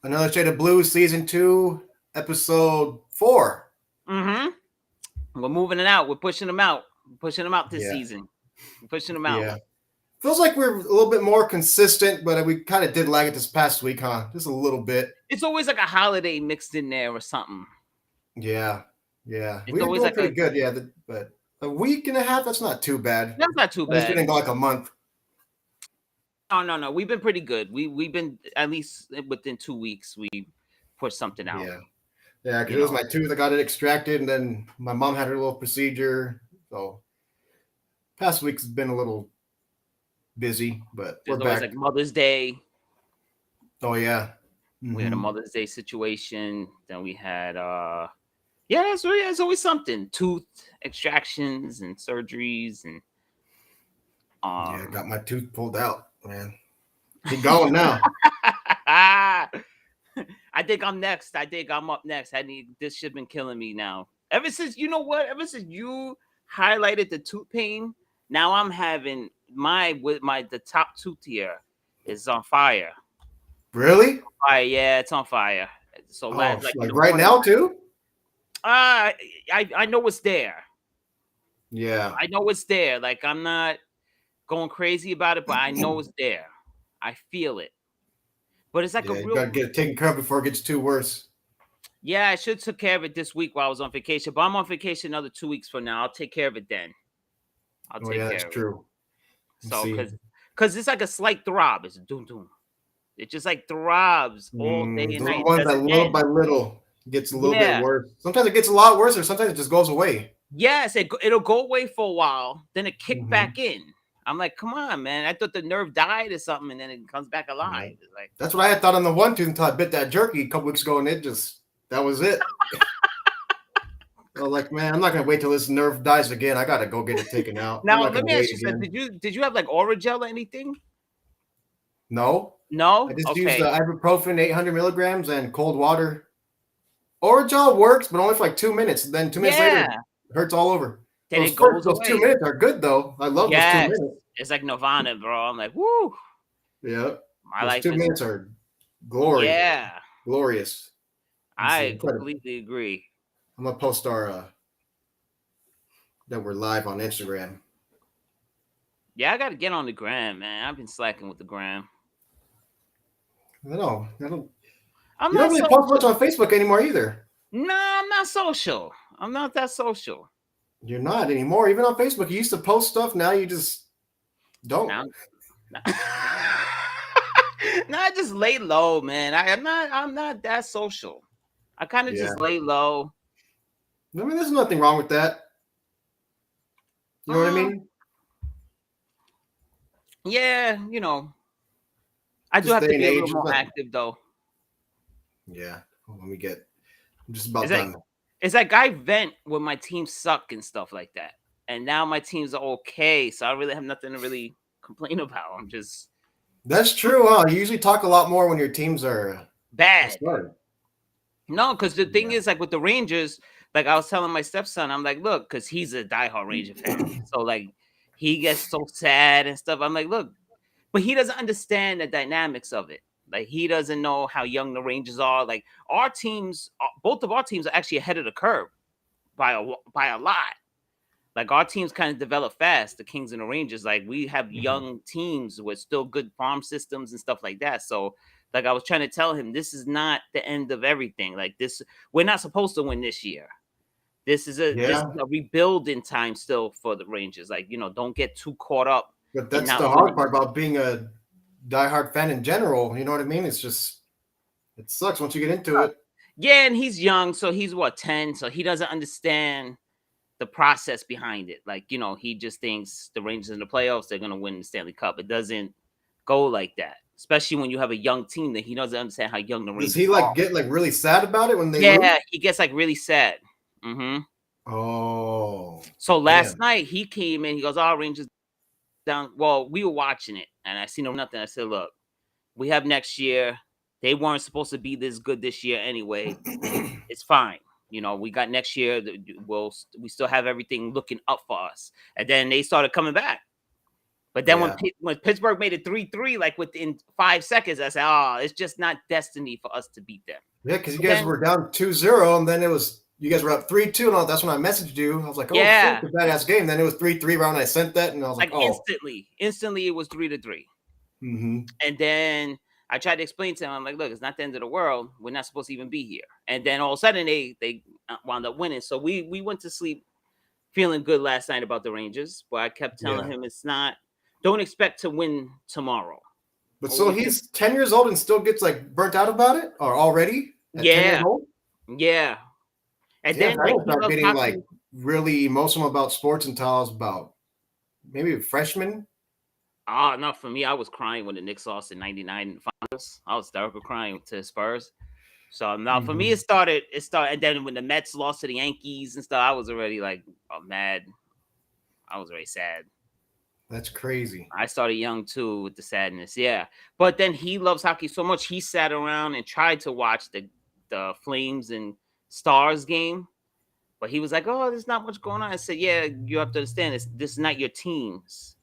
Another Shade of Blue, season 2, episode 4. We're moving it out. We're pushing them out. Pushing them out this Yeah, season. We're pushing them out. yeah. Feels like we're a little bit more consistent, but we kind of did lag it this past week, huh? Just a little bit. It's always like a holiday mixed in there or something. Yeah, yeah. It's We were always doing like pretty good, yeah. But a week and a half, that's not too bad. that's not too At least we bad. didn't go like a month. No. We've been pretty good. We've been at least within 2 weeks we pushed something out. Yeah. Yeah, because You it was know. my tooth. I got it extracted, and then my mom had her little procedure. So past week's been a little busy, but There's we're always back. like Mother's Day. Oh yeah. We had a Mother's Day situation. Then we had yeah, so yeah, it's always something. Tooth extractions and surgeries and Yeah, got my tooth pulled out, man. Keep going now. I think I'm next. I think I'm up next. This shit been killing me now. Ever since ever since you highlighted the tooth pain, now I'm having the top tooth here is on fire. Really? Fire, yeah, it's on fire. So Oh, like in like the right morning, now too? I know it's there. Yeah. I know it's there. Like I'm not going crazy about it, but I know it's there. I feel it. But it's like Yeah, a you real gotta get it taken care of before it gets too worse. Yeah, I should took care of it this week while I was on vacation, but I'm on vacation another 2 weeks from now. I'll take care of it then. I'll Oh take yeah, care that's of it. true. Let's So, see. because it's like a slight throb. It's doom doom. It just like throbs all day and Those are the night. ones that Doesn't little end. by little gets a little bit Yeah. worse. Sometimes it gets a lot worse, or sometimes it just goes away. Yes, it'll go away for a while, then it kick Mhm. back in. I'm like, come on, man. I thought the nerve died or something, and then it comes back Yeah. alive. It's like, That's what I had thought on the one tooth until I bit that jerky a couple weeks ago, and that was it. I was like, man, I'm not gonna wait till this nerve dies again. I gotta go get it taken out. I'm now not let gonna me ask wait you something. again. Did you have like Oragel or anything? No, I No? just used the Okay. ibuprofen 800 milligrams and cold water. Orajol works, but only for like 2 minutes. Then 2 minutes later, Yeah. it hurts all over. Then it goes Those two away. minutes are good though. I love those two Yes. minutes. It's like Nirvana, bro. I'm like, woo. Yeah, My those life two is minutes are glorious. yeah. Glorious. It's I incredible. completely agree. I'm gonna post our that we're live on Instagram. Yeah, I gotta get on the gram, man. I've been slacking with the gram. I don't. I'm You don't not really post much social. on Facebook anymore either. Nah, I'm not social. I'm not that social. You're not anymore. Even on Facebook, you used to post stuff. Now you just don't. Now, nah, I just lay low, man. I'm not that social. I kind of Yeah. just lay low. I mean, there's nothing wrong with that. You know what I mean? Yeah, I do This have day to and be a age, little more active though. Yeah. Let me get. I'm just about It's like done. it's like I vent when my teams suck and stuff like that. And now my teams are okay, so I really have nothing to really complain about. I'm just That's true, huh? You usually talk a lot more when your teams are bad. started. No, because the thing Yeah. is, like with the Rangers, like I was telling my stepson, I'm like, look, because he's a diehard Ranger fan. So like he gets so sad and stuff. I'm like, look, but he doesn't understand the dynamics of it. Like he doesn't know how young the Rangers are. Like our teams, both of our teams are actually ahead of the curve by a lot. Like our teams kind of develop fast, the Kings and the Rangers. Like we have young teams with still good farm systems and stuff like that. So like I was trying to tell him, this is not the end of everything. Like this, we're not supposed to win this year. This is a rebuilding time still for the Rangers. Like, don't get too caught up But in that's not the hard winning. part about being a diehard fan in general. You know what I mean? It's just it sucks once you get into it. Yeah, and he's young, so he's 10, so he doesn't understand the process behind it. Like, he just thinks the Rangers in the playoffs, they're gonna win the Stanley Cup. It doesn't go like that. Especially when you have a young team that he doesn't understand how young the Rangers Does he are. get really sad about it when they Yeah, lose? he gets really sad. Oh. So last night he came in, he goes, "Oh, Rangers down." Well, we were watching it, and I seen nothing. I said, "Look, we have next year. They weren't supposed to be this good this year anyway. It's fine. We got next year. We still have everything looking up for us." And then they started coming back. But then Yeah. when Pittsburgh made it 3-3, like within 5 seconds, I said, "Oh, it's just not destiny for us to beat them." Yeah, because you But guys then, were down 2-0, and then you guys were up 3-2, and that's when I messaged you. I was like, oh shit, yeah, the badass game. Then it was 3-3 round. I sent that, and I was like, like oh. instantly, it was 3-3. Mm-hmm. And then I tried to explain to him, I'm like, look, it's not the end of the world. We're not supposed to even be here. And then all of a sudden they wound up winning. So we went to sleep feeling good last night about the Rangers, but I kept telling Yeah. him it's not. Don't expect to win tomorrow. But so Always he's 10 years old and still gets like burnt out about it, or already at 10 years yeah, old? yeah. And Yeah, then I like didn't he start loves getting hockey. like really emotional about sports until I was about maybe a freshman. Oh, not for me. I was crying when the Knicks lost in '99 in finals. I was hysterical crying to the Spurs. So now for me, Mm-hmm. it started, and then when the Mets lost to the Yankees and stuff, I was already like mad. I was very sad. That's crazy. I started young too with the sadness. Yeah. But then he loves hockey so much he sat around and tried to watch the Flames and Stars game. But he was like, "Oh, there's not much going on." I said, "Yeah, you have to understand this is not your teams."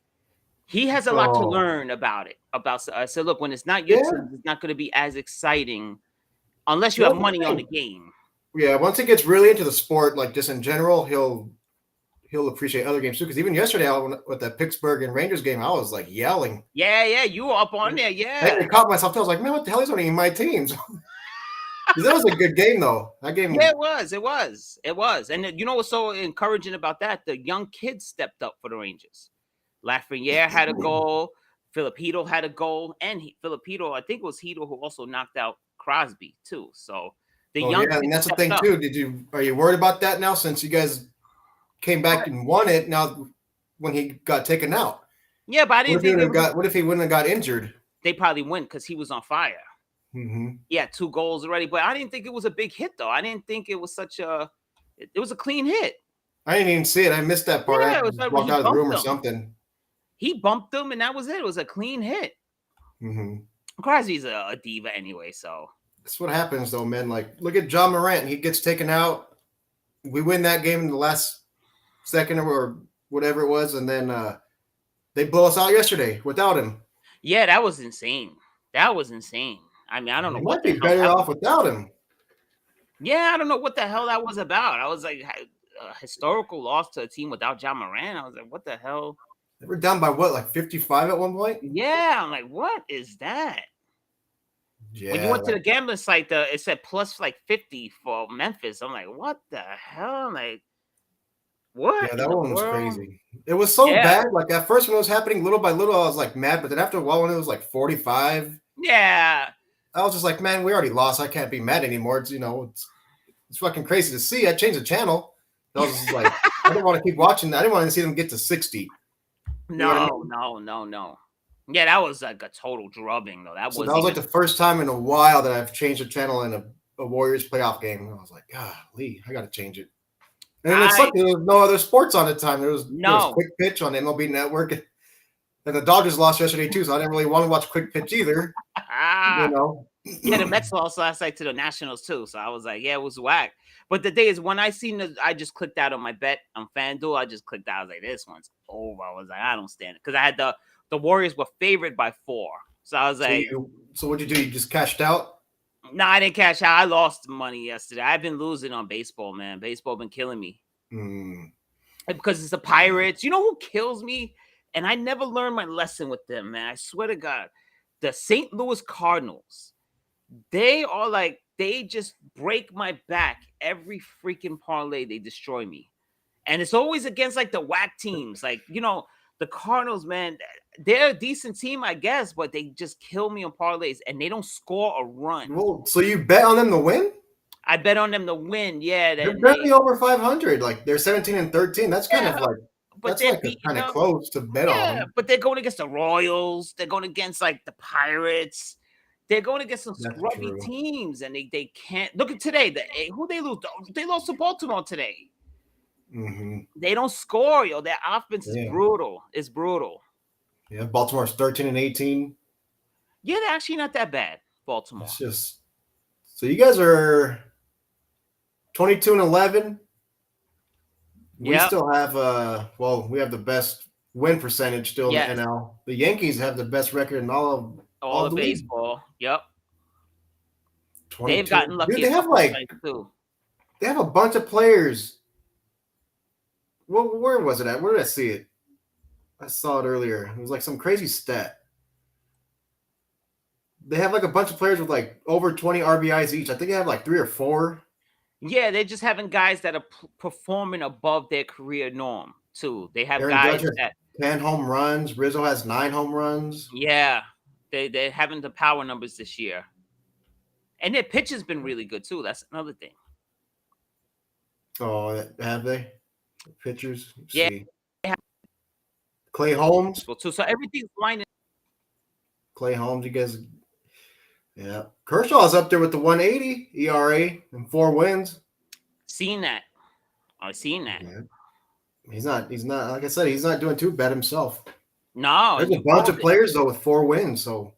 He has a lot to Oh, learn about it. I said, "Look, when it's not your yeah. team, it's not going to be as exciting unless you See, have that's the money on the thing. game." Yeah, once he gets really into the sport, like just in general, he'll appreciate other games too. Because even yesterday, with that Pittsburgh and Rangers game, I was like yelling. Yeah, yeah, you were up on there. I Yeah. caught myself. I was like, man, what the hell? He's not even my teams. That was a good game, though. That Yeah, game. it was. And you know what's so encouraging about that? The young kids stepped up for the Rangers. Lafreniere had a goal. Filipino had a goal, and Filipino, I think it was Hito who also knocked out Crosby too. So the Oh young yeah, and kids that's the stepped thing up. too. Are you worried about that now since you guys came back and won it? Now, when he got taken out, Yeah, but I what didn't if he think would they have would. got? What if he wouldn't have got injured? They probably win because he was on fire. Mm-hmm. He had 2 goals already, but I didn't think it was a big hit though. I didn't think it was such a. It was a clean hit. I didn't even see it. I missed that part. I Yeah, it was just like when walked he out of the bumped room or them. something. He bumped them, and that was it. It was a clean hit. Mm-hmm. Crosby's a diva anyway, so That's what happens, though, man. Like, look at John Morant. He gets taken out. We win that game in the last second or whatever it was, and then they blow us out yesterday without him. yeah, that was insane. That was insane. I mean, I don't know He what might the be hell better that off was. without him. Yeah, I don't know what the hell that was about. I was like, a historical loss to a team without John Moran. I was like, what the hell? They were down by what, like 55 at one point? Yeah, I'm like, what is that? When you Yeah, went to the like, gambling site, it said plus like 50 for Memphis. I'm like, what the hell? I'm like, what yeah, in that the one was world? crazy. It was so Yeah, bad. Like at first when it was happening little by little, I was like mad, but then after a while when it was like 45, yeah. I was just like, man, we already lost. I can't be mad anymore. It's fucking crazy to see. I changed the channel. I was just like, I didn't want to keep watching. I didn't want to see them get to 60. You know what I No, mean? no, no, no. Yeah, that was like a total drubbing though. That So that wasn't was like even. the first time in a while that I've changed the channel in a Warriors playoff game. And I was like, golly, I got to change it. And then it I sucked. There was no other sports on at the time. There was no. Quick Pitch on MLB Network, and the Dodgers lost yesterday too. So I didn't really want to watch Quick Pitch either. You know. Yeah, the Mets lost last night to the Nationals too. So I was like, yeah, it was whack. But the thing is, when I seen I just clicked out on my bet on FanDuel. I just clicked out. I was like, this one's over. I was like, I don't stand it. Because I had the Warriors were favored by 4. So I was like, So what'd you do? You just cashed out? no, I didn't cash out. I lost money yesterday. I've been losing on baseball, man. Baseball been killing me. Mm. Because it's the Pirates. You know who kills me? And I never learned my lesson with them, man. I swear to God. The St. Louis Cardinals. They are like, they just break my back every freaking parlay. They destroy me. And it's always against like the whack teams. Like, the Cardinals, man, they're a decent team, I guess, but they just kill me on parlays and they don't score a run. Well, so you bet on them to win? I bet on them to win. Yeah. They're barely over 500. Like they're 17-13. That's kind of like but that's they're like beating kind of them. close to bet on Yeah, them. but they're going against the Royals. They're going against like the Pirates. They're going against some That's scrubby true. teams, and they can't look at today. Who they lose? They lost to Baltimore today. Mm-hmm. They don't score, yo. Their offense is Yeah. brutal. It's brutal. Yeah, Baltimore's 13-18. Yeah, they're actually not that bad. Baltimore. It's just so you guys are 22-11. We Yeah. still have we have the best win percentage still in Yes. the NL. The Yankees have the best record in all All of the the league. baseball. Yep. They've 22. gotten lucky Dude, a they have couple of like times too. they have a bunch of players. Well, where was it at? Where did I see it? I saw it earlier. It was like some crazy stat. They have like a bunch of players with like over 20 RBIs each. I think they have like 3 or 4. Yeah, they're just having guys that are performing above their career norm too. They have Aaron Judge guys has that 10 home runs. Rizzo has 9 home runs. yeah, they're having the power numbers this year. And their pitch has been really good too. That's another thing. Oh, have they? Pitchers? Let's Yeah. see. Clay Holmes. Too. So everything's lining. Clay Holmes, you guys. Yeah. Kershaw's up there with the 180 ERA and 4 wins. Seen that. I've seen that. Yeah. He's not, like I said, he's not doing too bad himself. No. There's a bunch of players, though, with 4 wins. So,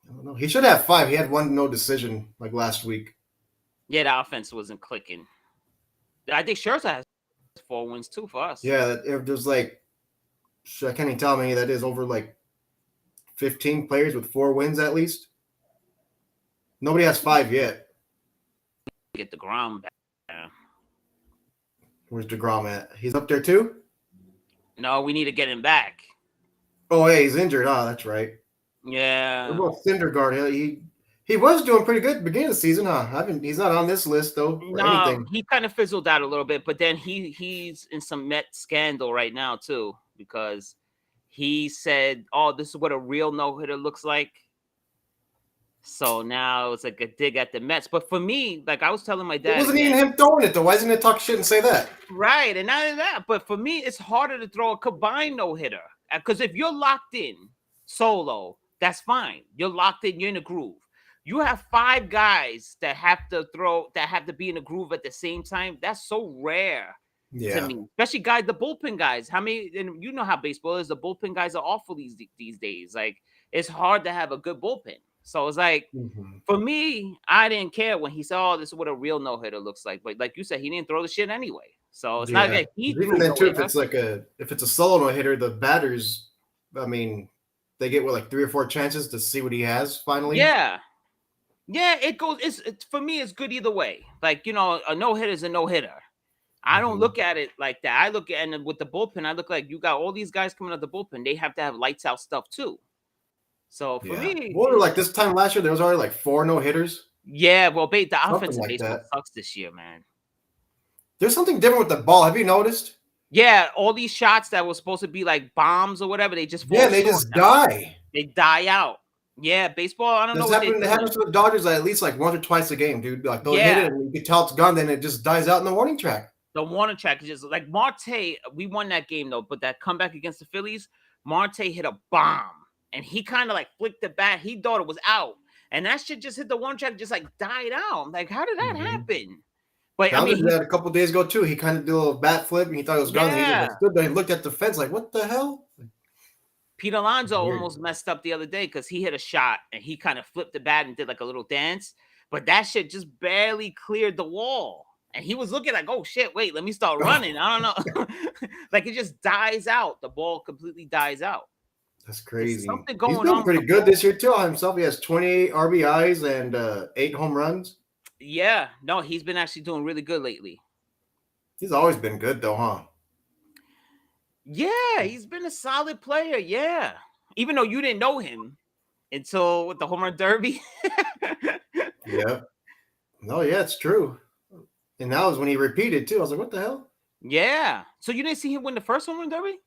I don't know. He should have 5. He had 1 no decision like last week. Yeah, the offense wasn't clicking. I think Scherzer has 4 wins too for us. Yeah, if there's like, I can't even tell how many that is, over like 15 players with 4 wins at least. Nobody has 5 yet. Get the ground back. Yeah. Where's DeGrom at? He's up there too? No, we need to get him back. Oh, yeah, he's injured. Oh, that's right. Yeah. What about Syndergaard? He was doing pretty good at the beginning of the season, huh? He's not on this list though. No, anything. he kind of fizzled out a little bit, but then he's in some Met scandal right now too, because he said, "Oh, this is what a real no-hitter looks like." So now it's like a dig at the Mets. But for me, like I was telling my dad, It wasn't even him throwing it though. Why isn't it talk shit and say that? right? And not only that, but for me, it's harder to throw a combined no-hitter because if you're locked in solo, that's fine. You're locked in. You're in a groove. You have 5 guys that have to be in a groove at the same time. That's so rare to me, especially guys, the bullpen guys. How many? And you know how baseball is. The bullpen guys are awful these days. Like it's hard to have a good bullpen. So it's like for me, I didn't care when he said, "Oh, this is what a real no hitter looks like." But like you said, he didn't throw the shit anyway. So it's not like he even then too. If it's a solo no hitter, the batters, I mean, they get like 3 or 4 chances to see what he has finally. Yeah. Yeah, it goes. It's for me. It's good either way. Like a no hitter is a no hitter. I don't look at it like that. I look at it with the bullpen. I look like you got all these guys coming out the bullpen. They have to have lights out stuff too. So for me, like this time last year, there was already like 4 no hitters. Yeah, well, the offensive baseball sucks this year, man. There's something different with the ball. Have you noticed? Yeah, all these shots that were supposed to be like bombs or whatever, they just they just die. They die out. Yeah, baseball. I don't know. It happens to the Dodgers at least like once or twice a game, dude. Like they'll hit it and you can tell it's gone, then it just dies out in the warning track. The warning track is just like Marte. We won that game though, but that comeback against the Phillies, Marte hit a bomb and he kind of like flicked the bat. He thought it was out, and that shit just hit the warning track, just like died out. I'm like, how did that happen? But I mean, he did that a couple days ago too. He kind of did a little bat flip and he thought it was gone. And he just stood there and looked at the fence like, what the hell? Pete Alonso almost messed up the other day because he hit a shot and he kind of flipped the bat and did like a little dance, but that shit just barely cleared the wall. And he was looking like, oh shit, wait, let me start running. I don't know. Like it just dies out. The ball completely dies out. That's crazy. Something going He's doing pretty good this year too on himself. He has 28 RBIs and 8 home runs. Yeah, no, he's been actually doing really good lately. He's always been good though, huh? Yeah, he's been a solid player. Yeah, even though you didn't know him until with the home run derby. Yeah. No, yeah, it's true. And that was when he repeated too. I was like, what the hell? Yeah. So you didn't see him win the first home run derby?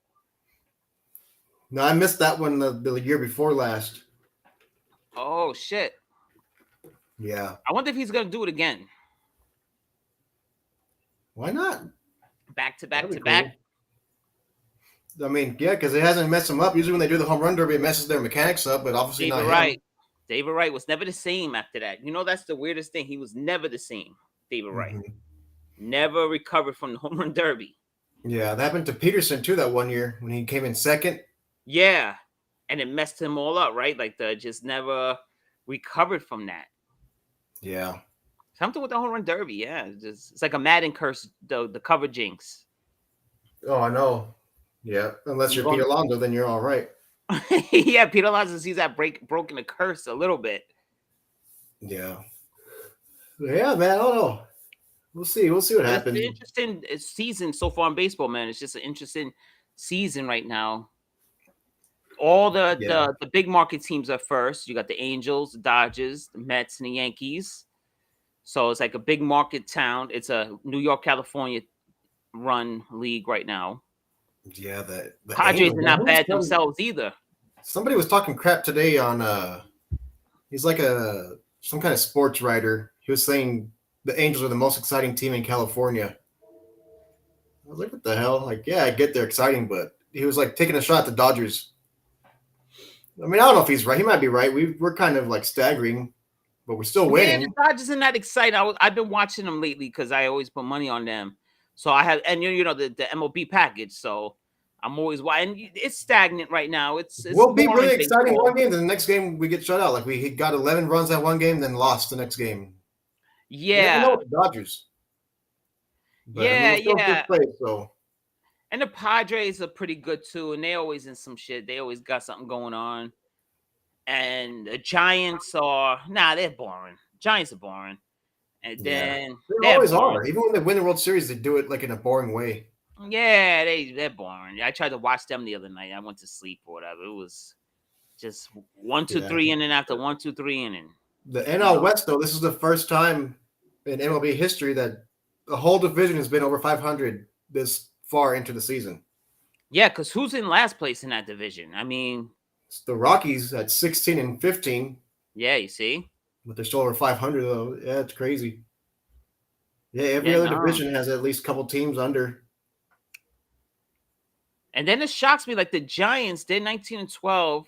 No, I missed that one the year before last. Oh shit. Yeah. I wonder if he's gonna do it again. Why not? Back to back to back. I mean, yeah, because it hasn't messed them up. Usually when they do the home run derby, it messes their mechanics up, but obviously not him. David Wright was never the same after that. You know, that's the weirdest thing. He was never the same. David Wright. Never recovered from the home run derby. Yeah, that happened to Peterson too that one year when he came in second. Yeah. And it messed him all up, right? Like just never recovered from that. Yeah. Something with the home run derby, yeah. It's like a Madden curse, the cover jinx. Oh, I know. Yeah, unless I'm you're going. Pete Alonso, then you're all right. Yeah, Peter Alonso sees that broken a curse a little bit. Yeah. Yeah, man. I don't know. We'll see. We'll see what But it's happens. an interesting season so far in baseball, man. It's just an interesting season right now. All Yeah. the big market teams are first. You got the Angels, the Dodgers, the Mets, and the Yankees. So it's like a big market town. It's a New York, California run league right now. Yeah, the Padres Angels, are man. not bad themselves either. Somebody was talking crap today on he's like some kind of sports writer. He was saying the Angels are the most exciting team in California. I was like, what the hell? Like, yeah, I get they're exciting, but he was like taking a shot at the Dodgers. I mean, I don't know if he's right. He might be right. We're kind of like staggering, but we're still Yeah, winning. the Dodgers are not exciting. I've been watching them lately because I always put money on them. So I have, and you know the MLB package. So I'm always watching. It's stagnant right now. It's We'll be boring really exciting baseball. one game, then the next game we get shut out. Like we got 11 runs that one game, then lost the next game. You never know Yeah, with the Dodgers. But I mean, yeah, we're still in yeah. fifth place, so And the Padres are pretty good too, and they always in some shit. They always got something going on. And the Giants are they're boring. Giants are boring. And yeah, then they they're always boring. are. Even when they win the World Series, they do it like in a boring way. Yeah, they're boring. I tried to watch them the other night. I went to sleep or whatever. It was just 1, 2, Yeah. 3 inning after 1, 2, 3 inning. The NL West, though, this is the first time in MLB history that the whole division has been over 500 this far into the season. Yeah, because who's in last place in that division? I mean, It's the Rockies at 16 and 15, yeah, you see? but they're still over 500, though. Yeah, it's crazy. Yeah, every Yeah, other no. division has at least a couple teams under. And then it shocks me, like the Giants, they're 19 and 12,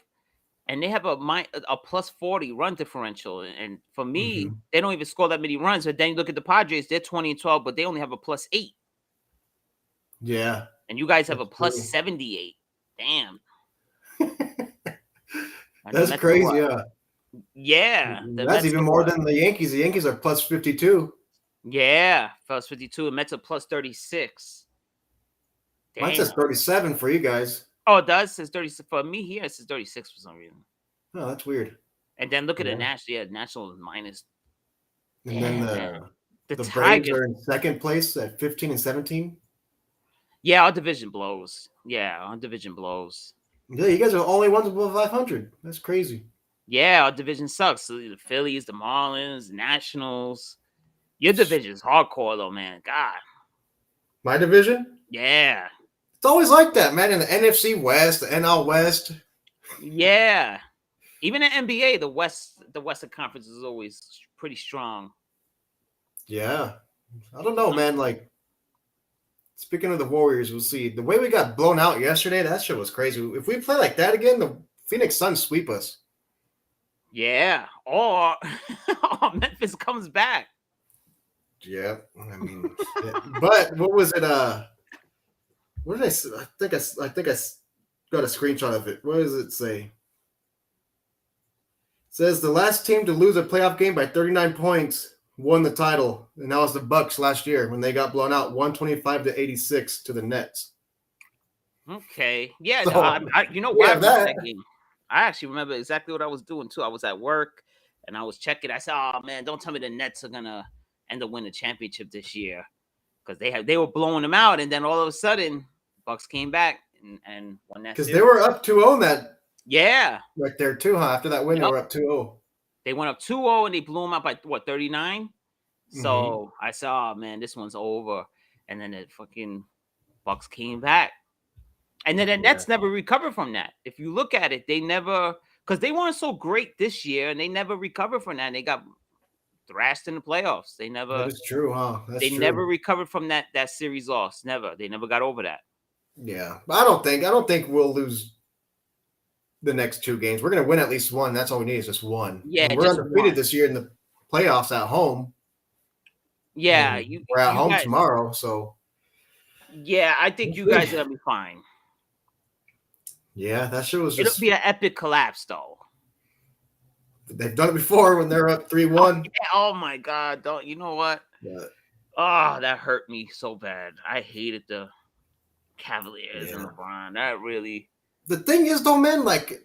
and they have a plus 40 run differential. And for me, they don't even score that many runs. But then you look at the Padres, they're 20 and 12, but they only have a plus 8. Yeah. And you guys have a That's plus true. 78. Damn. That's crazy, yeah. Yeah. That's even more than the Yankees. The Yankees are plus 52. Yeah, plus 52. And Mets are plus 36. Mine says 37 for you guys. Oh, it does? It says 36. For me here, it says 36 for some reason. Oh, that's weird. And then look at the National. Yeah, National is minus. And then the Braves Tigers are in second place at 15 and 17. Yeah, our division blows. Yeah, our division blows. Yeah, you guys are the only ones above 500. That's crazy. Yeah, our division sucks. So the Phillies, the Marlins, the Nationals. Your division's hardcore though, man. God. My division? Yeah. It's always like that, man. In the NFC West, the NL West. Yeah. Even in NBA, the Western Conference is always pretty strong. Yeah. I don't know, man. Like, speaking of the Warriors, we'll see. The way we got blown out yesterday, that shit was crazy. If we play like that again, the Phoenix Suns sweep us. Yeah. Or Memphis comes back. Yeah. I mean, but what was it? What did I say? I think I got a screenshot of it. What does it say? It says the last team to lose a playoff game by 39 points won the title, and that was the Bucks last year when they got blown out 125-86 to the Nets. Okay. Yeah. So, you know why I remember that game? I actually remember exactly what I was doing too. I was at work and I was checking. I said, "Oh man, don't tell me the Nets are gonna end up winning the championship this year," because they were blowing them out, and then all of a sudden, Bucks came back and won that. Because they were up 2-0 in that. Yeah. Right there too, huh? After that win, they were up 2-0. They went up 2-0 and they blew them out by what 39. So I saw, oh, man, this one's over. And then the fucking Bucks came back. And then the Nets never recovered from that. If you look at it, they never, because they weren't so great this year, and they never recovered from that. They got thrashed in the playoffs. They never. That is true, huh? They never recovered from that series loss. Never. They never got over that. Yeah, but I don't think we'll lose the next 2 games. We're gonna win at least one. That's all we need is just one. Yeah, and we're undefeated this year in the playoffs at home. Yeah, we're at home tomorrow, so. Yeah, I think you guys are gonna be fine. Yeah, that shit was just. It'll be an epic collapse, though. They've done it before when they're up 3-1. Oh my God! You know what? Yeah. Oh, that hurt me so bad. I hated Cavaliers and Yeah. LeBron. That really. The thing is, though, man, like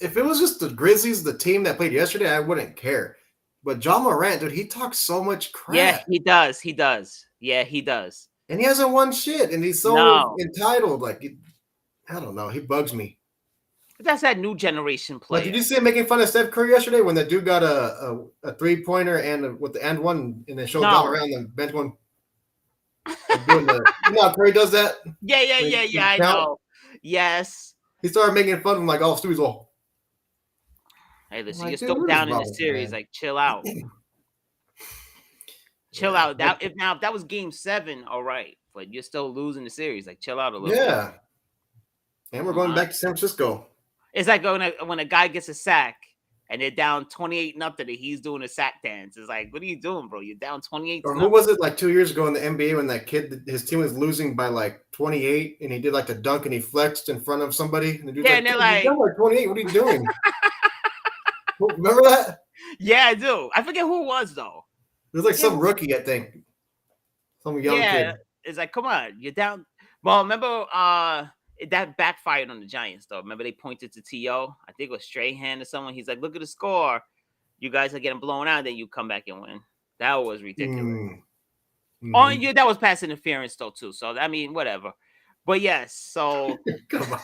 if it was just the Grizzlies, the team that played yesterday, I wouldn't care. But John Morant, dude, he talks so much Yeah, crap, he does. He does. Yeah, he does. and he hasn't won shit, and he's so No, entitled. Like, I don't know, he bugs me. that's that new generation Like, did player. you see him making fun of Steph Curry yesterday when that dude got a 3-pointer and with the and one, and then showed John No. Morant on the bench one, like doing the, you know how Curry does that? Yeah. I Count? know. Yes. He started making fun of him like, oh, Stu's all. Hey, listen, Like, you're dude, still what is down in wrong the with you, series. man? Like, chill out. Chill Yeah, out. If that was game 7, all right. But you're still losing the series. Like, chill out a little bit. yeah. And we're going back to San Francisco. It's like when a guy gets a sack and they're down 28-0 and he's doing a sack dance. It's like, what are you doing, bro? You're down 28. Or who was it like 2 years ago in the NBA when that kid, his team was losing by like 28 and he did like the dunk and he flexed in front of somebody? And the dude's Yeah, like, and they're "Dude, like, you're down by 28. What are you doing?" Remember that? yeah, I do. I forget who it was, though. It was like some rookie, I think. Some young Yeah, kid. it's like, come on, you're down. Well, remember that backfired on the Giants, though. Remember they pointed to T.O.? I think it was Strahan or someone. He's like, look at the score. You guys are getting blown out, then you come back and win. That was ridiculous. Mm-hmm. Oh, yeah, that was pass interference, though, too. So, I mean, whatever. But yes, so Come on.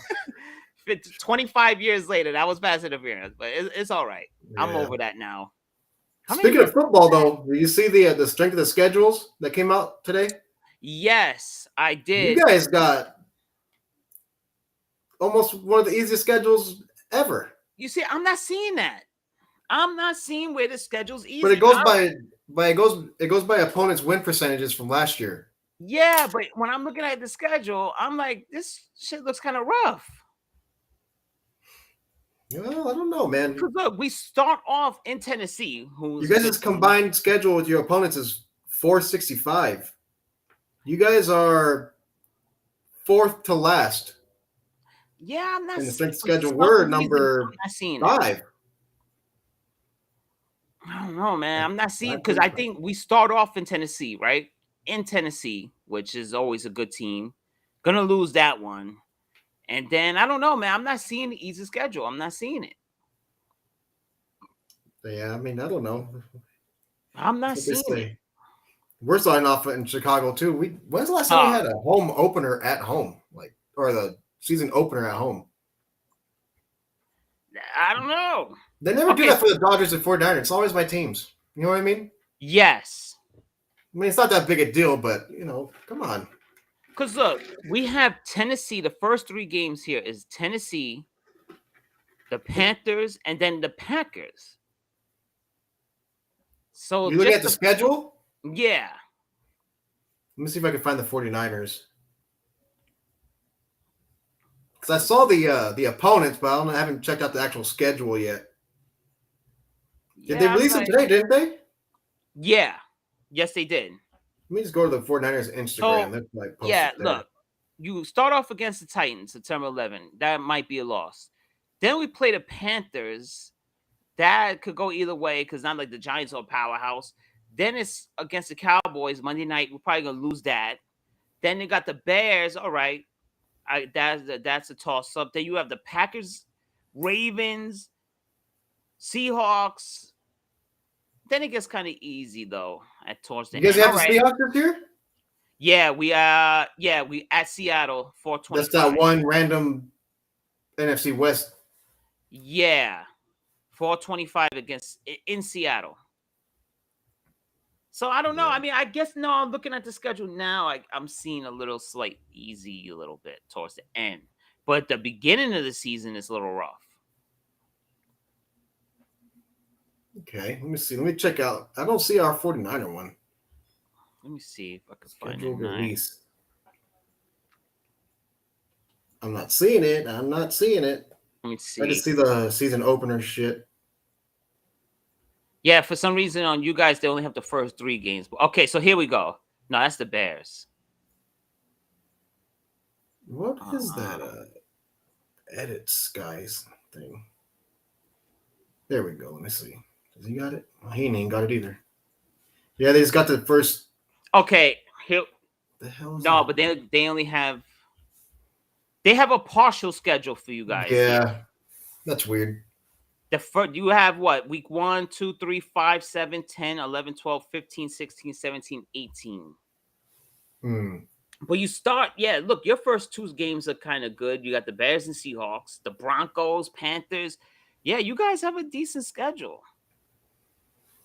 25 years later, that was pass interference. But it's all right. I'm Yeah. over that now. Speaking of football, though, did you see the strength of the schedules that came out today? Yes, I did. You guys got almost one of the easiest schedules ever. You see, I'm not seeing that. I'm not seeing where the schedule's easy. But it goes by opponents' win percentages from last year. Yeah, but when I'm looking at the schedule, I'm like, this shit looks kind of rough. Well, I don't know, man. Because look, we start off in Tennessee. You guys' combined schedule with your opponents is 465. You guys are fourth to last. Yeah, I'm not in the strength seeing schedule. We're number I'm not seeing 5. I don't know, man. I'm not seeing because I think we start off in Tennessee, right? In Tennessee, which is always a good team. Gonna lose that one. And then I don't know, man. I'm not seeing the easy schedule. I'm not seeing it. Yeah, I mean, I don't know. I'm not seeing it. We're starting off in Chicago too. When's the last time we had a home opener at home, or the season opener at home? I don't know. They never do that for the Dodgers and 49ers. It's always my teams. You know what I mean? Yes. I mean, it's not that big a deal, but come on. Because look, we have Tennessee. The first 3 games here is Tennessee, the Panthers, and then the Packers. So you look at the schedule? Yeah. Let me see if I can find the 49ers. Because I saw the opponents, but I haven't checked out the actual schedule yet. Did they release them today, didn't they? Yeah. Yes, they did. Let me just go to the 49ers Instagram. Look, you start off against the Titans September 11. That might be a loss. Then we play the Panthers. That could go either way because not like the Giants are a powerhouse. Then it's against the Cowboys Monday night. We're probably going to lose that. Then they got the Bears. All right. That's a toss-up. Then you have the Packers, Ravens, Seahawks. Then it gets kind of easy though towards the end. You guys have the Seahawks this year? Yeah, we at Seattle 425. That's that one random NFC West. Yeah, 425 in Seattle. So I don't know. I mean, I guess I'm looking at the schedule now. I'm seeing a little slight easy a little bit towards the end, but the beginning of the season is a little rough. Okay, let me see. Let me check out. I don't see our 49er one. Let me see if I can find Schedule it. Release. I'm not seeing it. Let me see. I just see the season opener shit. Yeah, for some reason on you guys, they only have the first 3 games. Okay, so here we go. No, that's the Bears. What is that edits guys thing? There we go. Let me see. Does he got it? He ain't got it either. Yeah, they just got the first. Okay, here. the hell is No, that? but they only have a partial schedule for you guys. Yeah, that's weird. The first, you have what? Week 1, 2, 3, 5, 7, 10, 11, 12, 15, 16, 17, 18. Hmm. But you start, yeah, look, your first 2 games are kind of good. You got the Bears and Seahawks, the Broncos, Panthers. Yeah, you guys have a decent schedule.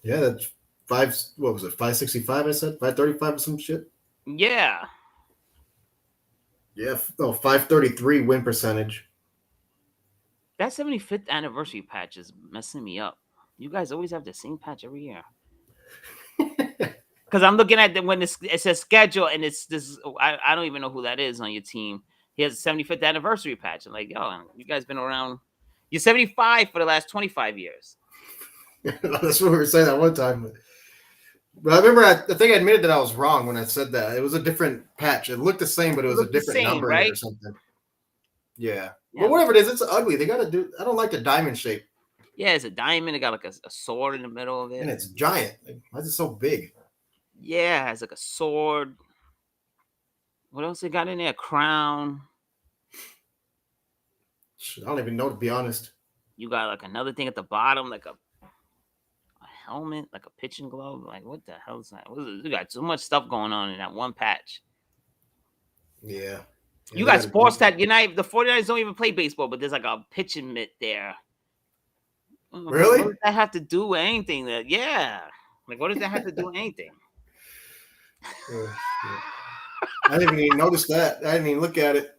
Yeah, that's five. What was it? 565. I said 535 or some shit. Yeah. Yeah. No, 533 win percentage. That 75th anniversary patch is messing me up. You guys always have the same patch every year. Because I'm looking at when it says schedule, and it's this. I don't even know who that is on your team. He has a 75th anniversary patch. I'm like, yo, you guys been around. You're 75 for the last 25 years. That's what we were saying that one time. But I remember, I think I admitted that I was wrong when I said that. It was a different patch. It looked the same, but it was a looked the different same, number in it or right? something. Yeah. Yeah. But whatever it is, it's ugly. They got to do. I don't like the diamond shape, Yeah, it's a diamond. It got like a sword in the middle of and it. it's giant. Like, why is it so big? Yeah, it has like a sword. What else they got in there? A crown. I don't even know, to be honest. You got like another thing at the bottom, like a helmet, like a pitching glove. Like, what the hell is that? What is it? You got too much stuff going on in that one patch. Yeah. You got sports that the 49ers don't even play baseball, but there's like a pitching mitt there. Really? What does that have to do with anything? Yeah. Like, what does that have to do with anything? Yeah. I didn't even notice that. I didn't even look at it.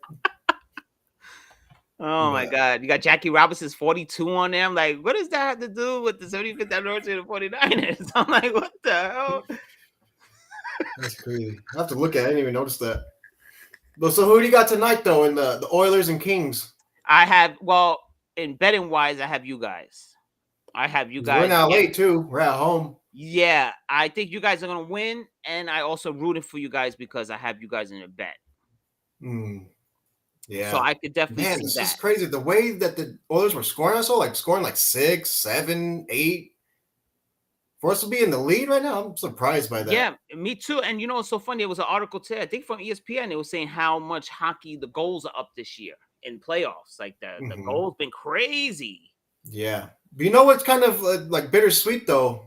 Oh my God. You got Jackie Robinson's 42 on there. I'm like, what does that have to do with the 75th anniversary of the 49ers? I'm like, what the hell? That's crazy. I have to look at it. I didn't even notice that. But so who do you got tonight, though, in the Oilers and Kings? I have, well, in betting wise, I have you guys. I have you guys. We're in LA, too. We're at home. Yeah, I think you guys are going to win. And I also rooted for you guys because I have you guys in a bet. Yeah. So I could definitely see it's that. just crazy. The way that the Oilers were scoring, I saw like scoring like 6, 7, 8. For us to be in the lead right now, I'm surprised by that. Yeah, me too. And you know, it's so funny. It was an article today, I think from ESPN. It was saying how much hockey the goals are up this year in playoffs. Like the goals been crazy. Yeah. But you know what's kind of like bittersweet though?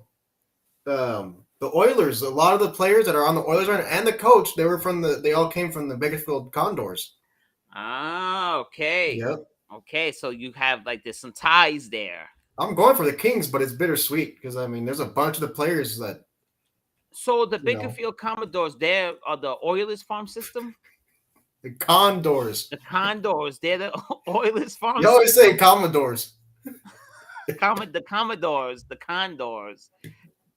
The Oilers, a lot of the players that are on the Oilers right now, and the coach, they all came from the Bakersfield Condors. Ah, okay. Yep. Okay, so you have like there's some ties there. I'm going for the Kings, but it's bittersweet because I mean there's a bunch of the players that. So the Bakersfield Commodores, they're the Oilers farm system. The Condors. The Condors, they're the Oilers farm. You always say Commodores. The Commodores, the Condors.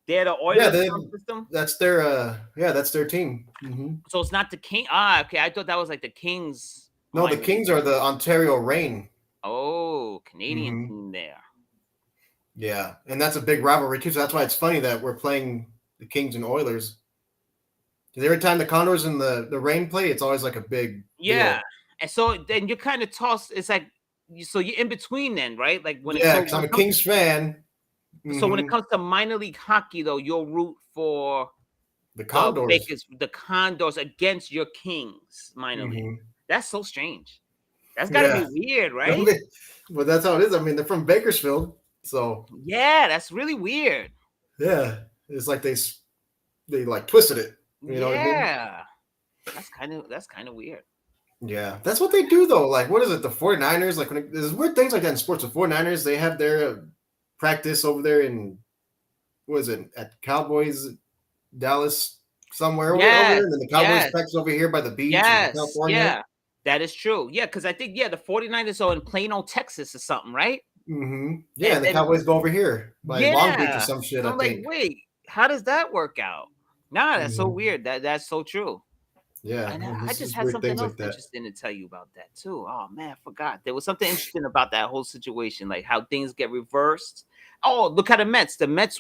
They're the Oilers farm system. That's their team. Mm-hmm. So it's not the King. Ah, okay. I thought that was like the Kings. No, the Kings are the Ontario Reign. Oh, Canadian team there. Yeah, and that's a big rivalry too. So that's why it's funny that we're playing the Kings and Oilers. Because every time the Condors and the Reign play, it's always like a big deal. And so then you're kind of tossed. It's like so you're in between then, right? Like when because I'm a Kings fan. So when it comes to minor league hockey, though, you'll root for the Condors, the Condors against your Kings minor league. That's so strange. That's gotta be weird, right? But that's how it is. I mean, they're from Bakersfield, so yeah, that's really weird. Yeah, it's like they like twisted it. You know what I mean? Yeah, that's kind of weird. Yeah, that's what they do though. Like, what is it? The 49ers, like there's weird things like that in sports. The 49ers, they have their practice over there in what is it at Cowboys Dallas somewhere over there, and then the Cowboys practice over here by the beach in California. Yeah, that is true. Yeah, because I think the 49ers are in Plano, Texas or something, right? Yeah, and the Cowboys go over here by Long Beach or some shit. I'm like, wait, how does that work out? Nah, that's so weird. That's so true. Yeah, and I just had something else interesting to tell you about that too. Oh man, I forgot. There was something interesting about that whole situation, like how things get reversed. Oh, look at the Mets. The Mets